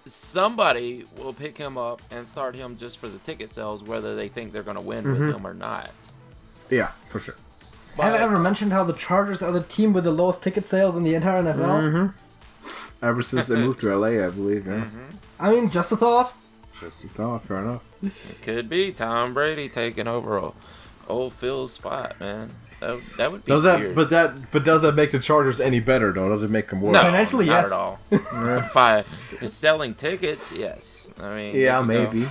somebody will pick him up and start him just for the ticket sales, whether they think they're going to win with him or not. Yeah, for sure. Have I ever mentioned how the Chargers are the team with the lowest ticket sales in the entire NFL? Ever since they moved to LA, I believe. Yeah. I mean, just a thought. Just a thought. Fair enough. It could be Tom Brady taking over old Phil's spot, man. That would be weird. But does that make the Chargers any better, though? Does it make them worse? No, Financially, not yes. at all. If it's selling tickets, yes. I mean, Yeah, they could maybe. go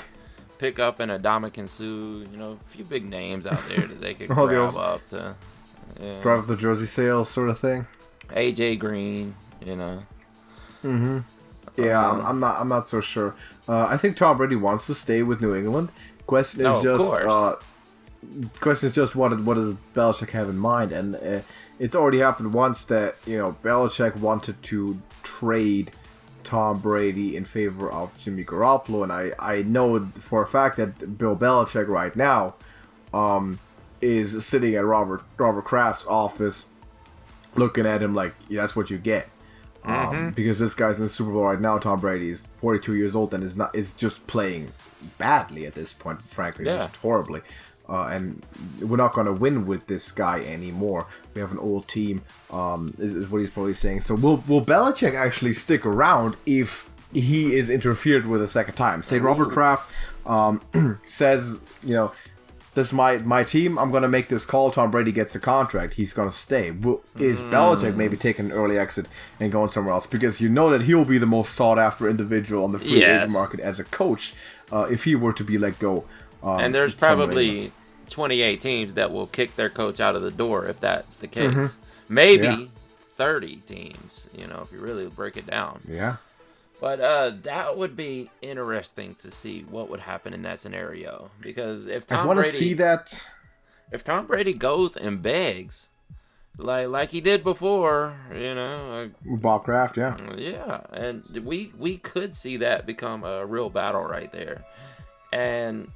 pick up an Adama Sue, a few big names out there that they could Oh, grab those- up to. Yeah. Drive up the jersey sales sort of thing. AJ Green, Yeah, I'm not so sure. I think Tom Brady wants to stay with New England. Question is just what does Belichick have in mind? And it's already happened once that Belichick wanted to trade Tom Brady in favor of Jimmy Garoppolo, and I know for a fact that Bill Belichick right now is sitting at Robert Kraft's office, looking at him like, yeah, that's what you get. Because this guy's in the Super Bowl right now. Tom Brady is 42 years old and is just playing badly at this point, frankly, just horribly. And we're not going to win with this guy anymore. We have an old team, is what he's probably saying. So will Belichick actually stick around if he is interfered with a second time? Say Robert Kraft says, this is my team. I'm going to make this call. Tom Brady gets a contract. He's going to stay. Is Belichick maybe taking an early exit and going somewhere else? Because that he'll be the most sought-after individual on the free agent market as a coach if he were to be let go. and there's probably 28 teams that will kick their coach out of the door if that's the case. Maybe 30 teams, if you really break it down. Yeah. But that would be interesting to see what would happen in that scenario. Because if Tom I want to Brady, see that. If Tom Brady goes and begs, like he did before, Bob Kraft, yeah. Yeah, and we could see that become a real battle right there. And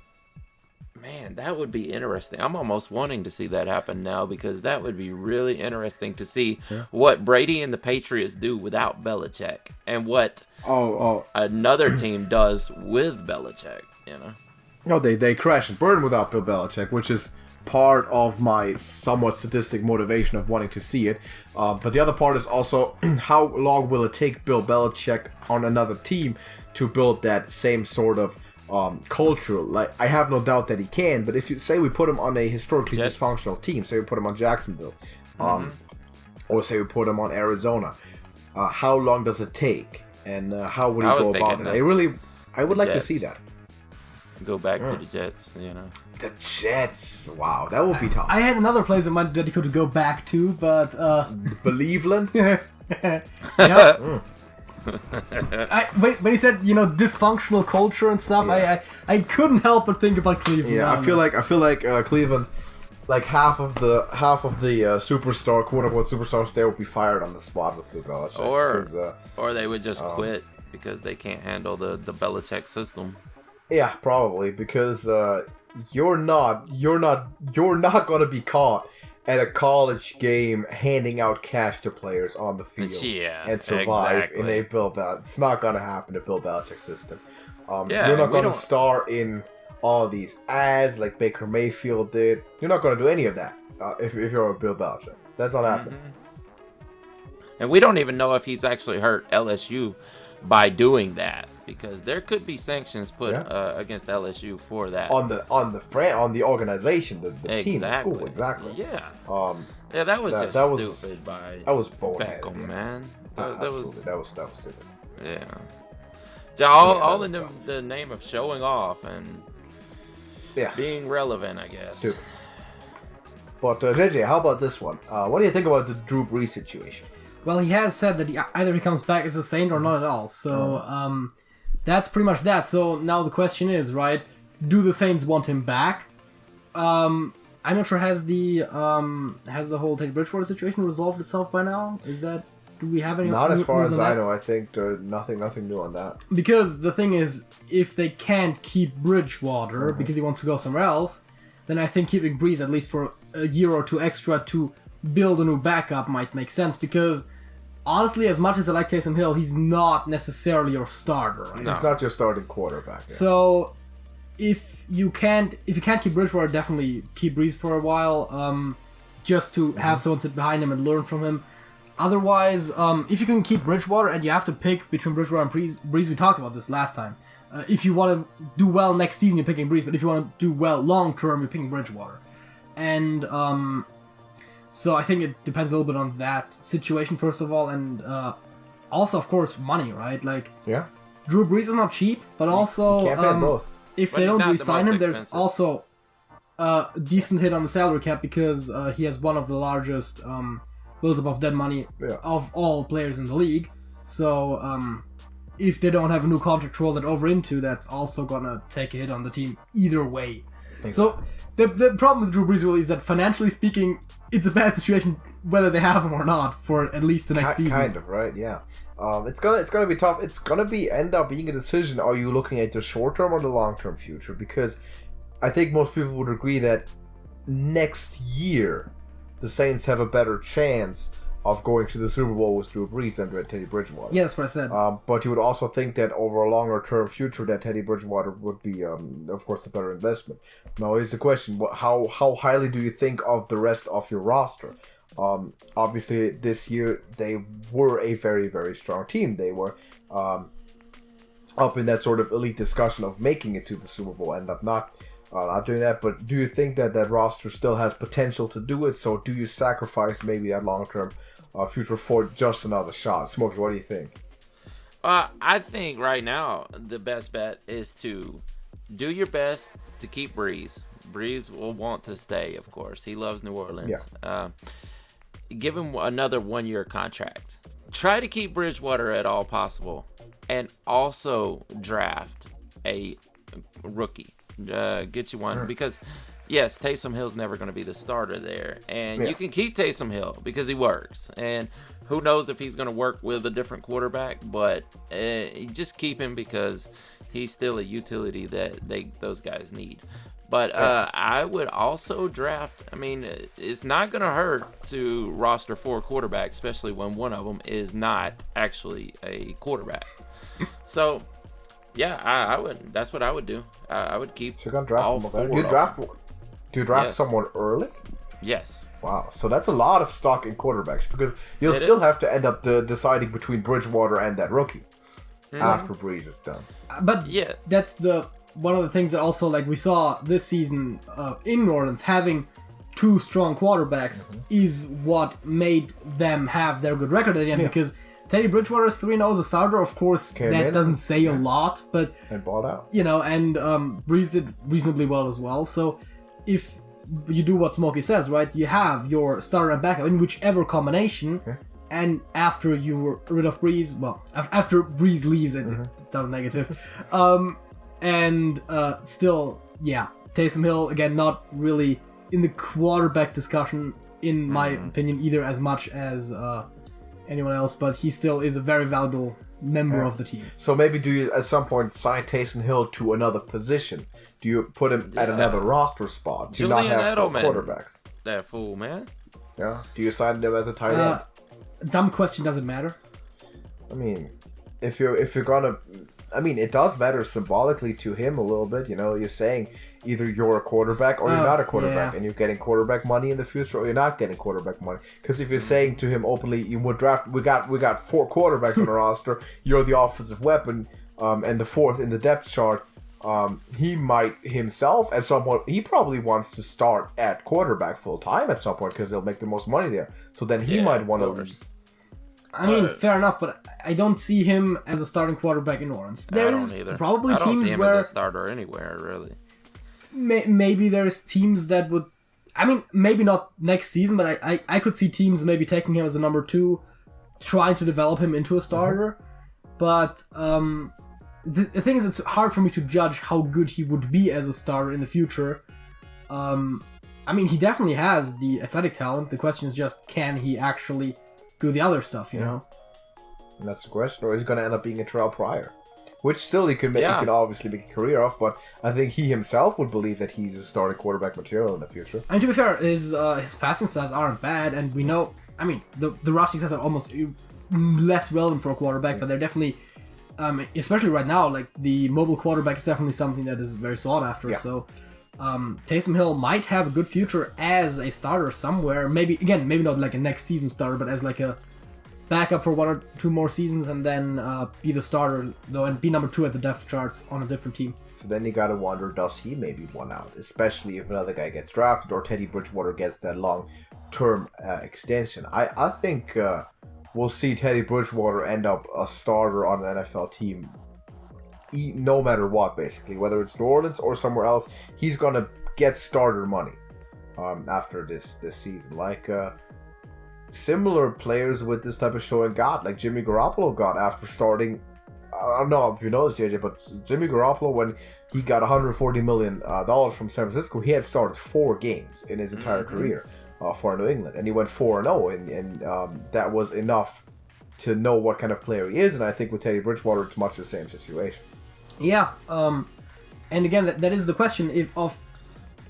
man, that would be interesting. I'm almost wanting to see that happen now, because that would be really interesting to see what Brady and the Patriots do without Belichick, and what another team does with Belichick. No, they crash and burn without Bill Belichick, which is part of my somewhat sadistic motivation of wanting to see it. But the other part is also how long will it take Bill Belichick on another team to build that same sort of culture? Like, I have no doubt that he can, but if you say we put him on a historically dysfunctional team, say we put him on Jacksonville, or say we put him on Arizona, how long does it take, and how would he go about it? I would like to see that. Go back to the Jets, The Jets. Wow, that would be tough. I had another place that he could go back to, but Believeland? yeah. When he said dysfunctional culture and stuff, I couldn't help but think about Cleveland. Yeah, I feel like Cleveland, like half of the superstar, quote unquote superstars there would be fired on the spot with Bill Belichick. Or they would just quit because they can't handle the Belichick system. Yeah, probably because you're not going to be caught at a college game handing out cash to players on the field and survive in a Bill Belichick. It's not going to happen in Bill Belichick's system. You're not going to star in all these ads like Baker Mayfield did. You're not going to do any of that if you're a Bill Belichick. That's not happening. And we don't even know if he's actually hurt LSU by doing that, because there could be sanctions put against LSU for that on the organization, the team, the school, exactly. Yeah. That was stupid by that was bonehead, Beckham, man. That was stupid. Yeah. So all in the name of showing off and being relevant, I guess. Stupid. But JJ, how about this one? What do you think about the Drew Brees situation? Well, he has said that either he comes back as a Saint or not at all. So that's pretty much that. So now the question is, right? Do the Saints want him back? I'm not sure. Has the whole Teddy Bridgewater situation resolved itself by now? Do we have any? Not as far as I know. I think there's nothing new on that. Because the thing is, if they can't keep Bridgewater because he wants to go somewhere else, then I think keeping Brees at least for a year or two extra to build a new backup might make sense. Because honestly, as much as I like Taysom Hill, he's not necessarily your starter. Right? He's not your starting quarterback. Yeah. So if you can't keep Bridgewater, definitely keep Brees for a while, just to have someone sit behind him and learn from him. Otherwise, if you can keep Bridgewater and you have to pick between Bridgewater and Brees, we talked about this last time. If you want to do well next season, you're picking Brees, but if you want to do well long term, you're picking Bridgewater. And so I think it depends a little bit on that situation, first of all, and also, of course, money, right? Like, Drew Brees is not cheap, but also, if they don't re-sign him, there's also a decent hit on the salary cap because he has one of the largest builds above dead money of all players in the league. So, if they don't have a new contract to roll that over into, that's also gonna take a hit on the team either way. So, the problem with Drew Brees really is that financially speaking, it's a bad situation whether they have him or not for at least the next season. Kind of, right? Yeah. It's gonna be tough. It's gonna end up being a decision. Are you looking at the short term or the long term future? Because I think most people would agree that next year the Saints have a better chance of going to the Super Bowl with Drew Brees than Teddy Bridgewater. Yeah, that's what I said. But you would also think that over a longer term future that Teddy Bridgewater would be, of course, a better investment. Now, here's the question. How highly do you think of the rest of your roster? Obviously, this year, they were a very, very strong team. They were up in that sort of elite discussion of making it to the Super Bowl, end up not doing that. But do you think that roster still has potential to do it? So do you sacrifice maybe that long-term future for just another shot? Smokey, what do you think? I think right now the best bet is to do your best to keep Brees. Brees will want to stay, of course. He loves New Orleans. Yeah. Give him another 1-year contract. Try to keep Bridgewater at all possible. And also draft a rookie. Get you one. Because, yes, Taysom Hill's never going to be the starter there. And you can keep Taysom Hill because he works. And who knows if he's going to work with a different quarterback. But just keep him because he's still a utility that those guys need. But I would also draft. I mean, it's not going to hurt to roster 4 quarterbacks, especially when one of them is not actually a quarterback. So, yeah, I would. That's what I would do. I would keep. So you're gonna draft all 4. Do you draft someone early? Yes. Wow. So that's a lot of stock in quarterbacks because you'll still have to end up deciding between Bridgewater and that rookie after Brees is done. But that's one of the things that also, like, we saw this season in New Orleans, having 2 strong quarterbacks is what made them have their good record at the end because Teddy Bridgewater is 3-0 as a starter. Of course, that doesn't say a lot, but and balled out. and Breeze did reasonably well as well. So if you do what Smokey says, right, you have your starter and backup in whichever combination, and after you're rid of Breeze, after Breeze leaves, it sounds negative, and still, Taysom Hill again not really in the quarterback discussion in my opinion either as much as anyone else, but he still is a very valuable member of the team. So maybe do you at some point sign Taysom Hill to another position? Do you put him at another roster spot? Do you not have four quarterbacks? That fool, man. Yeah. Do you sign him as a tight end? Dumb question, does it matter? I mean, if you're gonna, I mean, it does matter symbolically to him a little bit. You're saying either you're a quarterback or you're not a quarterback, and you're getting quarterback money in the future, or you're not getting quarterback money. Because if you're saying to him openly, you would draft, we got 4 quarterbacks on the roster, you're the offensive weapon, and the 4th in the depth chart. He might himself at some point, he probably wants to start at quarterback full time at some point because they'll make the most money there. So then he might want to leave. I mean, fair enough, but I don't see him as a starting quarterback in New Orleans. There's probably I don't teams see him where as a starter anywhere, really. Maybe there's teams that would. I mean, maybe not next season, but I could see teams maybe taking him as a number 2, trying to develop him into a starter. But the thing is, it's hard for me to judge how good he would be as a starter in the future. I mean, he definitely has the athletic talent. The question is just, can he actually do the other stuff, you know? And that's the question. Or is he going to end up being a Terrell Pryor? Which still he could make, he could obviously make a career of, but I think he himself would believe that he's a starting quarterback material in the future. I mean, to be fair, his passing stats aren't bad, and we know, I mean, the rushing stats are almost less relevant for a quarterback, but they're definitely, especially right now, like, the mobile quarterback is definitely something that is very sought after, so Taysom Hill might have a good future as a starter somewhere, maybe not like a next season starter, but as like a backup for 1 or 2 more seasons, and then be the starter though, and be number 2 at the depth charts on a different team. So then you gotta wonder, does he maybe want out, especially if another guy gets drafted or Teddy Bridgewater gets that long-term extension. I think we'll see Teddy Bridgewater end up a starter on an NFL team, no matter what, basically, whether it's New Orleans or somewhere else. He's gonna get starter money after this season, like similar players with this type of showing got, like Jimmy Garoppolo got after starting. I don't know if you know this, JJ, but Jimmy Garoppolo, when he got $140 million from San Francisco, he had started 4 games in his entire career for New England, and he went 4-0, and that was enough to know what kind of player he is. And I think with Teddy Bridgewater, it's much the same situation. Yeah, and again, that is the question.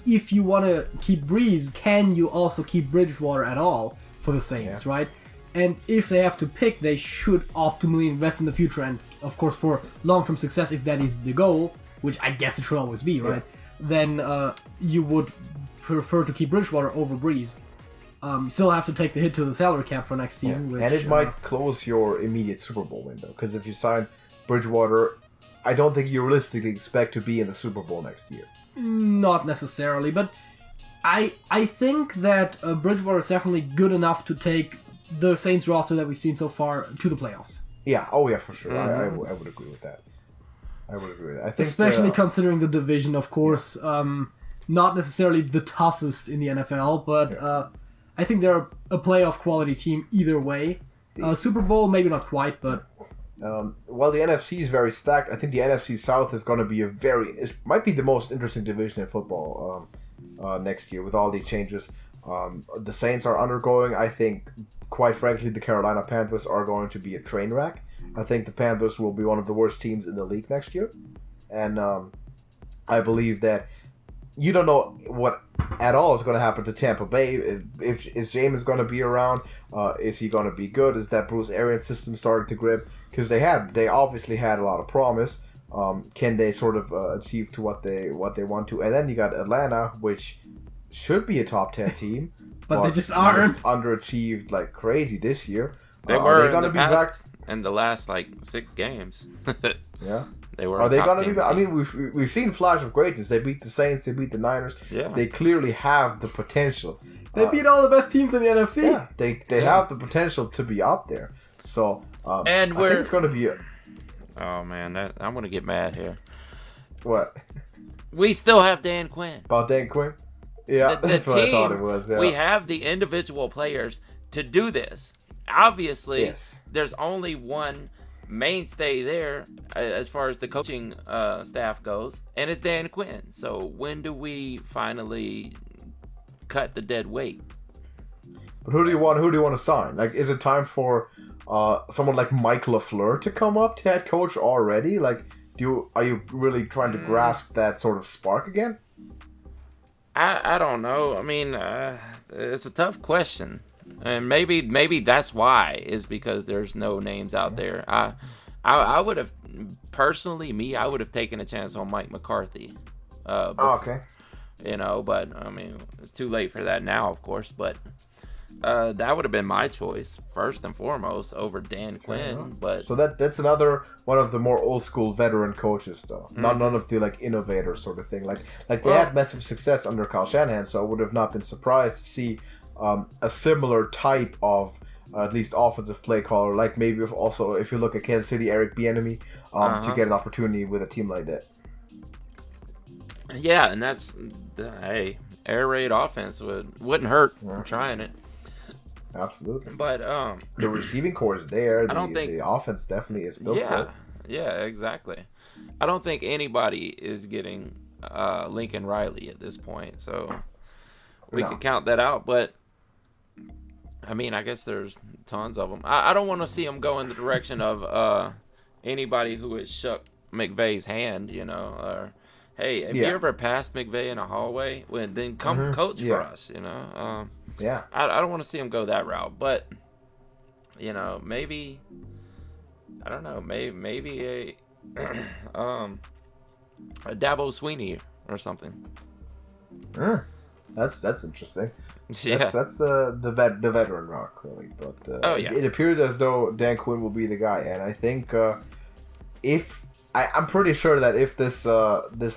If you want to keep Breeze, can you also keep Bridgewater at all for the Saints, right? And if they have to pick, they should optimally invest in the future, and of course for long-term success, if that is the goal, which I guess it should always be, right? Then you would prefer to keep Bridgewater over Breeze. Still have to take the hit to the salary cap for next season, which, and it might close your immediate Super Bowl window, because if you sign Bridgewater, I don't think you realistically expect to be in the Super Bowl next year. Not necessarily, but I think that Bridgewater is definitely good enough to take the Saints roster that we've seen so far to the playoffs. Yeah, oh yeah, for sure. I would agree with that. I think, especially considering the division, of course. Not necessarily the toughest in the NFL, but I think they're a playoff quality team either way. Super Bowl, maybe not quite, but... Well, the NFC is very stacked. I think the NFC South is going to be it might be the most interesting division in football next year with all these changes. The Saints are undergoing. I think, quite frankly, the Carolina Panthers are going to be a train wreck. I think the Panthers will be one of the worst teams in the league next year. And I believe that you don't know what at all is going to happen to Tampa Bay. If is Jameis going to be around? Is he going to be good? Is that Bruce Arians system starting to grip? Because they obviously had a lot of promise. Can they sort of achieve to what they want to? And then you got Atlanta, which should be a top 10 team, but they just aren't. Underachieved like crazy this year. They were going to be back in the last 6 games. Yeah. They were. Are they going to be back? I mean, we've seen flash of greatness. They beat the Saints. They beat the Niners. Yeah. They clearly have the potential. They beat all the best teams in the NFC. Yeah. They have the potential to be up there. So And I think it's going to be oh man, I'm gonna get mad here. what We still have Dan Quinn. about Dan Quinn? Yeah, The that's what I thought it was. Yeah. We have the individual players to do this. Obviously, Yes. there's only one mainstay there as far as the coaching staff goes, and it's Dan Quinn. So when do we finally cut the dead weight? But who do you want to sign? Like, is it time for someone like Mike LaFleur to come up to head coach already? Like, are you really trying to grasp that sort of spark again? I don't know. I mean, it's a tough question, and maybe that's why, is because there's no names out there. I would have personally, I would have taken a chance on Mike McCarthy. Okay. You know, but I mean, it's too late for that now, of course. But that would have been my choice first and foremost over Dan Quinn. But so that's another one of the more old school veteran coaches, though. None of the like innovator sort of thing. Like they had massive success under Kyle Shanahan, so I would have not been surprised to see a similar type of at least offensive play caller. Like maybe if you look at Kansas City, Eric Bieniemy, to get an opportunity with a team like that. Yeah, and that's hey, air raid offense wouldn't hurt trying it. Absolutely. But the receiving core is there. I don't think the offense definitely is built for it. Yeah, exactly. I don't think anybody is getting Lincoln Riley at this point, so we can count that out. But I mean, I guess there's tons of them. I don't want to see them go in the direction of anybody who has shook McVay's hand, you know, or hey, have you ever passed McVay in a hallway? Well, then come coach for us, you know. I don't want to see him go that route, but you know, maybe I don't know, maybe a Dabo Sweeney or something. That's interesting. Yeah. That's the veteran route, clearly, but it appears as though Dan Quinn will be the guy, and I think I'm pretty sure that if this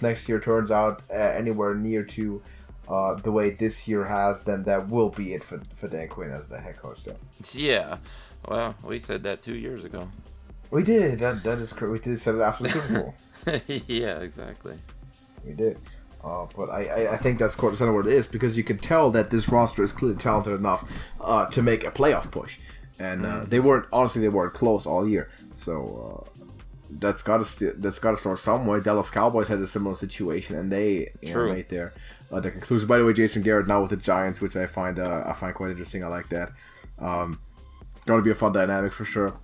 next year turns out anywhere near to the way this year has, then that will be it for Dan Quinn as the head coach. Though. Yeah, well, we said that 2 years ago. We did. That is correct. We did say that after the Super Bowl. Yeah, exactly. We did. But I think that's kind of what it is, because you can tell that this roster is clearly talented enough to make a playoff push, and they weren't close all year. So that's got to start somewhere. Dallas Cowboys had a similar situation, and they made their conclusion. By the way, Jason Garrett now with the Giants, which I find quite interesting. I like that. Going to be a fun dynamic for sure.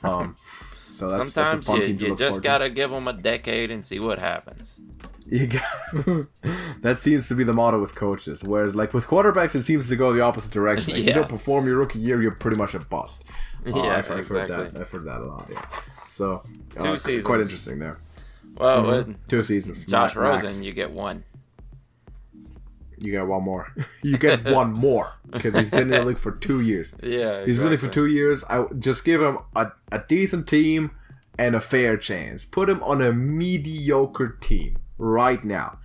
So that's a fun team to look you just forward gotta give them a decade and see what happens. That seems to be the motto with coaches. Whereas, like with quarterbacks, it seems to go the opposite direction. Like, you don't perform your rookie year, you're pretty much a bust. I've heard that. I've heard that a lot. Yeah. So 2 seasons. Quite interesting there. Well, with 2 seasons. Josh Max. Rosen, you get one. You get one more. You get one more because he's been in the league for 2 years. Yeah, he's been in for 2 years. I just give him a decent team and a fair chance. Put him on a mediocre team right now.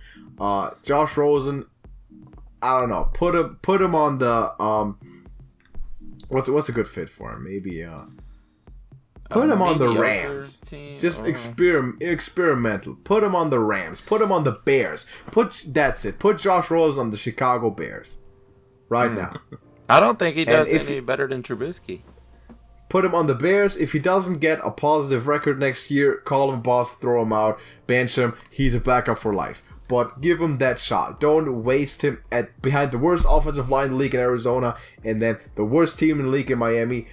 Josh Rosen, I don't know. Put him on the what's a good fit for him? Maybe put him on the Rams. Team. Just experimental. Put him on the Rams. Put him on the Bears. That's it. Put Josh Rosen on the Chicago Bears right now. I don't think he does any better than Trubisky. Put him on the Bears. If he doesn't get a positive record next year, call him boss, throw him out, bench him. He's a backup for life. But give him that shot. Don't waste him behind the worst offensive line in the league in Arizona and then the worst team in the league in Miami.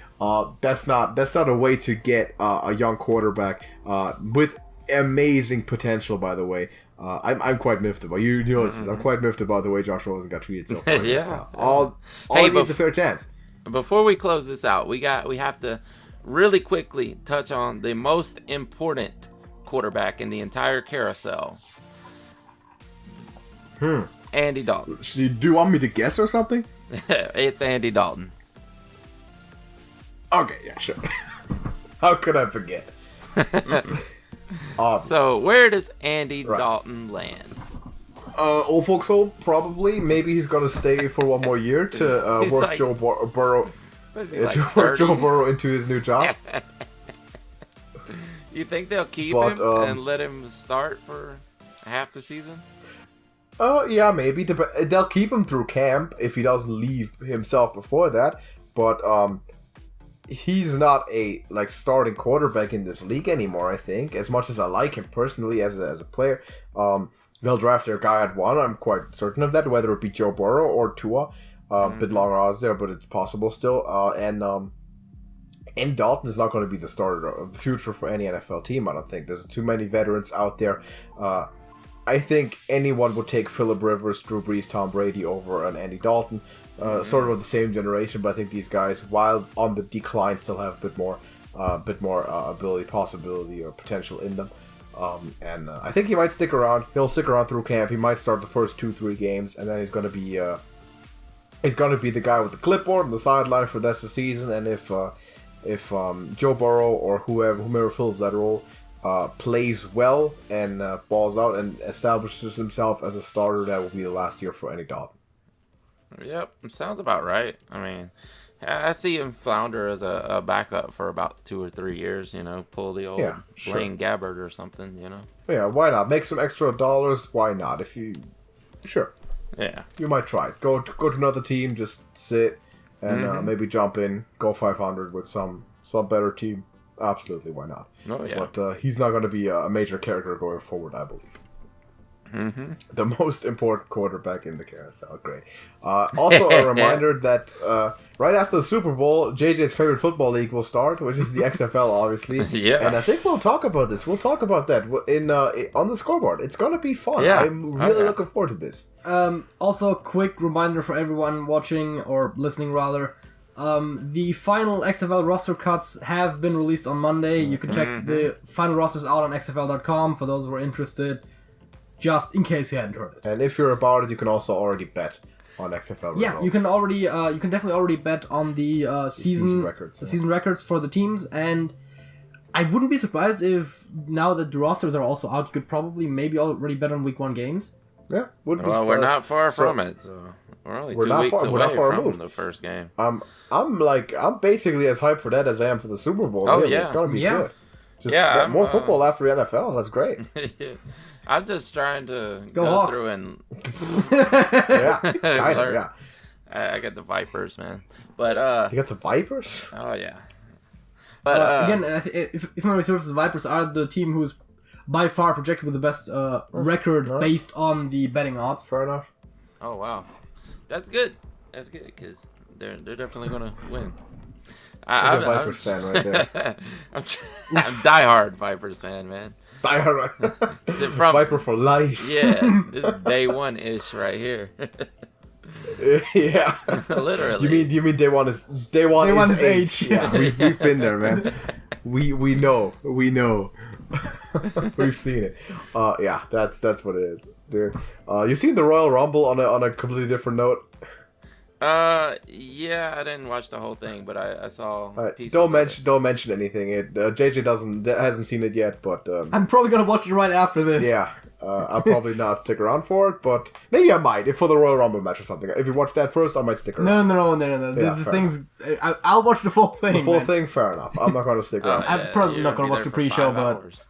That's not a way to get a young quarterback with amazing potential. By the way, I'm quite miffed about you. Notice this. I'm quite miffed about the way Josh Rosen got treated so far. Yeah. All he needs a fair chance. Before we close this out, we have to really quickly touch on the most important quarterback in the entire carousel. Andy Dalton. Do you want me to guess or something? It's Andy Dalton. Okay, yeah, sure. How could I forget? So, where does Andy Dalton land? Old folks home, probably. Maybe he's gonna stay for one more year to work like Joe Burrow. What is he, like Joe 30? Burrow into his new job. You think they'll keep But, him and let him start for half the season? Oh, yeah, maybe. They'll keep him through camp if he doesn't leave himself before that. But he's not a starting quarterback in this league anymore, I think. As much as I like him personally as a player, they'll draft their guy at 1. I'm quite certain of that, whether it be Joe Burrow or Tua. A bit longer odds there, but it's possible still. And Dalton is not going to be the starter of the future for any NFL team, I don't think. There's too many veterans out there. I think anyone would take Phillip Rivers, Drew Brees, Tom Brady over an Andy Dalton. Sort of the same generation, but I think these guys, while on the decline, still have a bit more ability, possibility, or potential in them. And I think he might stick around. He'll stick around through camp. He might start the first 2-3 games, and then he's going to be the guy with the clipboard on the sideline for the rest of the season. And if Joe Burrow or whomever fills that role plays well and balls out and establishes himself as a starter, that will be the last year for Andy Dalton. Yep, sounds about right. I mean, I see him flounder as a backup for about 2 or 3 years, pull the old Blaine Gabbert or something, Yeah, why not? Make some extra dollars, why not? Sure. Yeah. You might try it. Go to another team, just sit, and maybe jump in, go 500 with some better team. Absolutely, why not? Oh, yeah. But he's not going to be a major character going forward, I believe. Mm-hmm. The most important quarterback in the carousel. Great. Also, a reminder that right after the Super Bowl, JJ's favorite football league will start, which is the XFL, obviously. Yeah. And I think we'll talk about this. We'll talk about that on the scoreboard. It's going to be fun. Yeah. I'm really looking forward to this. Also, a quick reminder for everyone watching, or listening rather, the final XFL roster cuts have been released on Monday. You can check the final rosters out on XFL.com for those who are interested, just in case you hadn't heard it. And if you're about it, you can also already bet on XFL results. Yeah, you can definitely already bet on the season records, season records for the teams, and I wouldn't be surprised if now that the rosters are also out, you could probably maybe already bet on Week 1 games. Yeah, wouldn't be Well, surprised. we're not far from it, so we're only 2 weeks away from the first game. I'm basically as hyped for that as I am for the Super Bowl. Oh, really. yeah. It's gonna be good. Just more football after the NFL. That's great. I'm just trying to Go go Hawks. through and Yeah, kind of. Yeah, I got the Vipers, man. But you got the Vipers. oh yeah. But Again, if memory serves, the Vipers are the team who's by far projected with the best record based on the betting odds. Fair enough. oh wow, that's good. That's good because they're definitely gonna win. He's a Vipers fan right there. I'm diehard Vipers fan, man. Viper for life. Yeah, this is day 1-ish right here. Yeah. Literally. You mean day one is H. H. Yeah, we've been there, man. We know. We've seen it. Yeah, that's what it is, dude. You seen the Royal Rumble on a completely different note? Yeah, I didn't watch the whole thing, but I saw pieces. Don't mention anything. JJ hasn't seen it yet, but I'm probably gonna watch it right after this. yeah, I'll probably not stick around for it, but maybe I might if for the Royal Rumble match or something. If you watch that first, I might stick around. No. Yeah, The fair things I'll watch the full thing. The full man. thing, fair enough. I'm not going to stick around. I'm probably not gonna watch the pre-show, but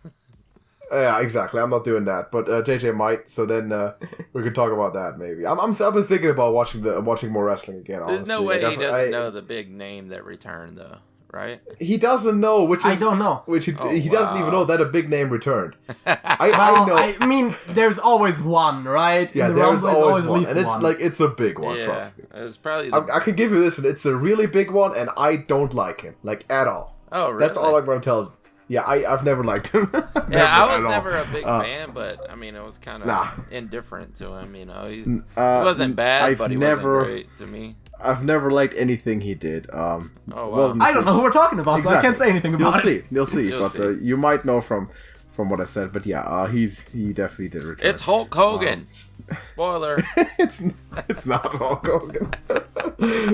Yeah, exactly. I'm not doing that, but JJ might. So then we could talk about that maybe. I've been thinking about watching more wrestling again. there's honestly. no way Like, he doesn't know the big name that returned, though, right? He doesn't know, I don't know. Which he doesn't even wow. know that a big name returned. Well, I know. I mean, there's always one, right? Yeah, In the there's Rumble, always at one, least and it's one. it's a big one. Yeah, Trust me. it's probably. I can give you this, and it's a really big one, and I don't like him at all. Oh, really? That's all I'm going to tell you. Yeah, I've never liked him. Yeah, I was at all. never a big fan, but I mean, I was kind of Nah. indifferent to him. He wasn't bad, but he wasn't great to me. I've never liked anything he did. wow. I don't know who we're talking about, so I can't say anything about it. You'll see. You'll But see. you might know from what I said. But yeah, he definitely did return. It's Hulk Hogan. Spoiler. it's not Hulk Hogan.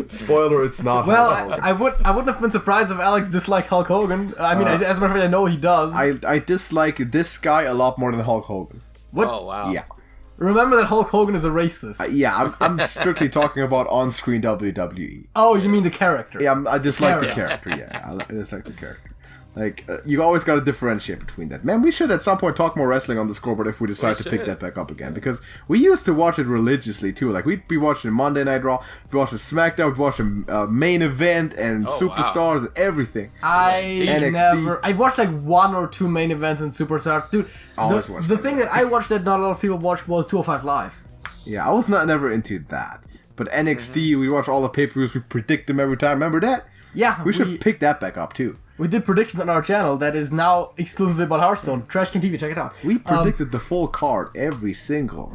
Spoiler: it's not. Well, Hulk Hogan. I wouldn't have been surprised if Alex disliked Hulk Hogan. I mean, as a matter of fact, I know he does. I dislike this guy a lot more than Hulk Hogan. What? Oh wow. Yeah. Remember that Hulk Hogan is a racist. Yeah, I'm strictly talking about on-screen WWE. Oh, you mean the character? Yeah, I dislike the character. Yeah, I dislike the character. Like, you always got to differentiate between that. Man, we should at some point talk more wrestling on the scoreboard if we decide to pick that back up again. Because we used to watch it religiously, too. Like, we'd be watching Monday Night Raw, we'd be watching SmackDown, we'd be watching Main Event and Superstars and everything. I've watched like 1 or 2 main events and Superstars. Dude, the thing that I watched that not a lot of people watched was 205 Live. Yeah, I was never into that. But NXT, we watch all the pay-per-views, we predict them every time. Remember that? Yeah. We should pick that back up, too. We did predictions on our channel that is now exclusively about Hearthstone. Trash Can TV, check it out. We predicted the full card every single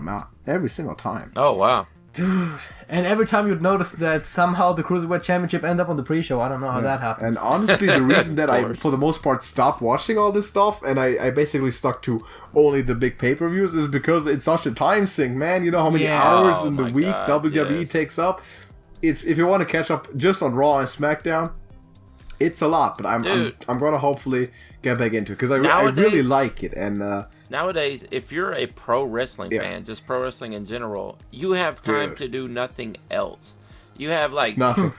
time. Oh, wow. Dude, and every time you'd notice that somehow the Cruiserweight Championship ended up on the pre-show. I don't know how that happens. And honestly, the reason that I, for the most part, stopped watching all this stuff and I basically stuck to only the big pay-per-views is because it's such a time sink, man. You know how many hours in the week WWE takes up? If you want to catch up just on Raw and SmackDown, it's a lot, but I'm gonna hopefully get back into it because I really like it. And nowadays, if you're a pro wrestling fan, just pro wrestling in general, you have time to do nothing else. You have like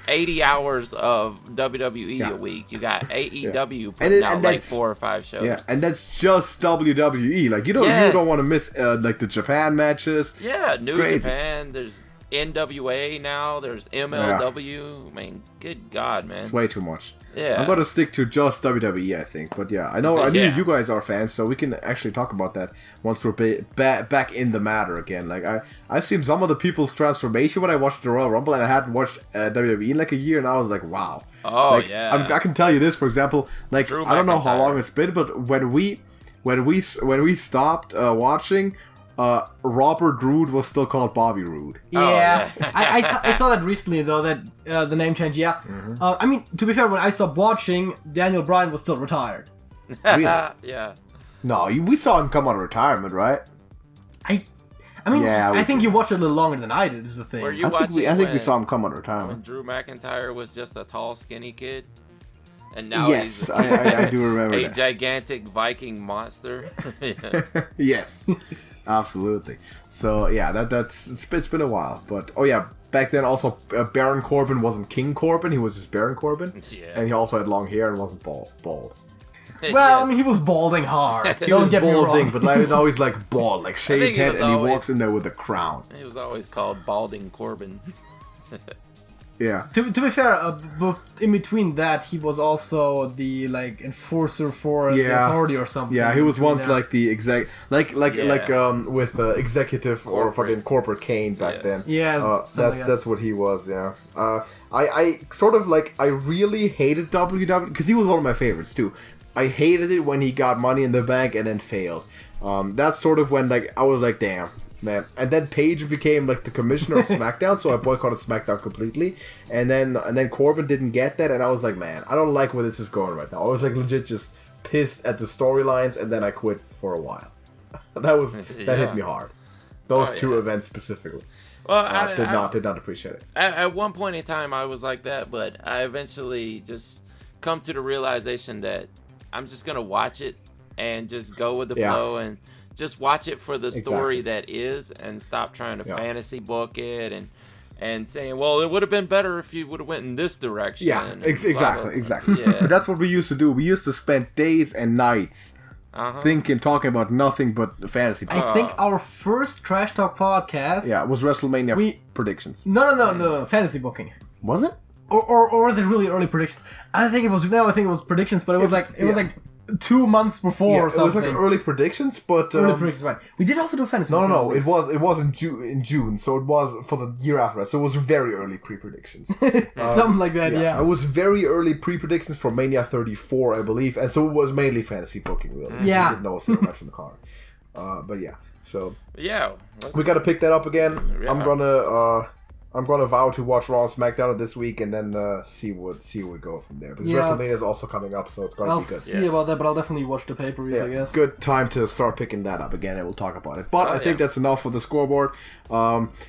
80 hours of WWE a week. You got AEW putting out like 4 or 5 shows. Yeah, and that's just WWE. Like you don't want to miss like the Japan matches. Yeah, it's New crazy. Japan. There's NWA now. There's MLW. I mean, good God, man. It's way too much. Yeah. I'm gonna stick to just WWE, I think. But yeah, I know you guys are fans, so we can actually talk about that once we're back in the matter again. Like I've seen some of the people's transformation when I watched the Royal Rumble, and I hadn't watched WWE in like a year, and I was like, wow. Oh like, yeah. I can tell you this, for example. Like Drew I don't know how McIntyre. long it's been, but when we stopped watching. Robert Roode was still called Bobby Roode. Yeah, I saw that recently though that the name change. Yeah, I mean to be fair, when I stopped watching, Daniel Bryan was still retired. Really? Yeah. No, we saw him come out of retirement, right? I think you watched it a little longer than I did. Is the thing. Were you I think we saw him come out of when retirement. Drew McIntyre was just a tall, skinny kid? And now Yes, he's I do remember a that. gigantic Viking monster. Yes, absolutely. So yeah, it's been a while, but back then also Baron Corbin wasn't King Corbin; he was just Baron Corbin, and he also had long hair and wasn't bald. Well, Yes. I mean, he was balding hard. He Don't was get me balding, wrong. but like now he's like bald, like shaved he head, was and he always- walks in there with a crown. He was always called Balding Corbin. Yeah. To be fair, but in between that, he was also the like enforcer for the authority or something. Yeah, he was once that. like the with executive or fucking corporate Kane back then. Yeah, that's what he was. Yeah. I sort of like I really hated WWE because he was one of my favorites too. I hated it when he got Money in the Bank and then failed. That's sort of when like I was like, damn. Man, and then Paige became like the commissioner of SmackDown, so I boycotted SmackDown completely. And then Corbin didn't get that, and I was like, man, I don't like where this is going right now. I was like legit just pissed at the storylines, and then I quit for a while. that hit me hard. Those two events specifically. Well, I did not appreciate it. At one point in time, I was like that, but I eventually just come to the realization that I'm just gonna watch it and just go with the flow and just watch it for the story that is, and stop trying to fantasy book it and saying, well, it would have been better if you would have went in this direction. Yeah, exactly. Yeah. But that's what we used to do. We used to spend days and nights talking about nothing but fantasy. I think our first Trash Talk podcast. Yeah, it was WrestleMania predictions. No, fantasy booking. Was it? Or was it really early predictions? I don't think it was. No, I think it was predictions, but it was like 2 months before or something. It was like early predictions, but early predictions, right? We did also do fantasy. No, it was in June, so it was for the year after that. So it was very early pre-predictions, something like that. Yeah, it was very early pre-predictions for Mania 34, I believe, and so it was mainly fantasy booking, really. Yeah, so we didn't know so much in the car, but yeah. So yeah, we got to pick that up again. Yeah. I'm I'm going to vow to watch Raw and SmackDown this week and then see where we go from there. Because WrestleMania is also coming up, so it's going to be good. I'll see about that, but I'll definitely watch the pay-per-views, I guess. Good time to start picking that up again, and we'll talk about it. But I think that's enough for the scoreboard.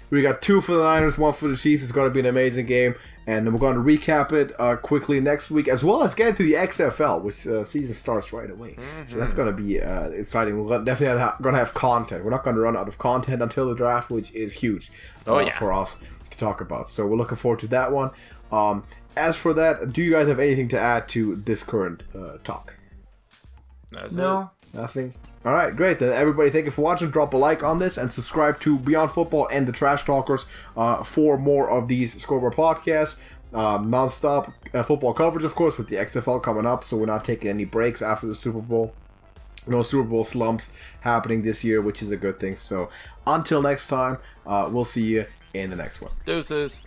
We got 2 for the Niners, 1 for the Chiefs. It's going to be an amazing game. And we're going to recap it quickly next week, as well as get into the XFL, which season starts right away. So that's going to be exciting. We're definitely going to have content. We're not going to run out of content until the draft, which is huge for us to talk about. So we're looking forward to that one. As for that, do you guys have anything to add to this current talk? No. Nothing? All right, great. Then everybody, thank you for watching. Drop a like on this and subscribe to Beyond Football and the Trash Talkers for more of these Scoreboard podcasts. Non-stop football coverage, of course, with the XFL coming up, so we're not taking any breaks after the Super Bowl. No Super Bowl slumps happening this year, which is a good thing. So until next time, we'll see you in the next one. Deuces.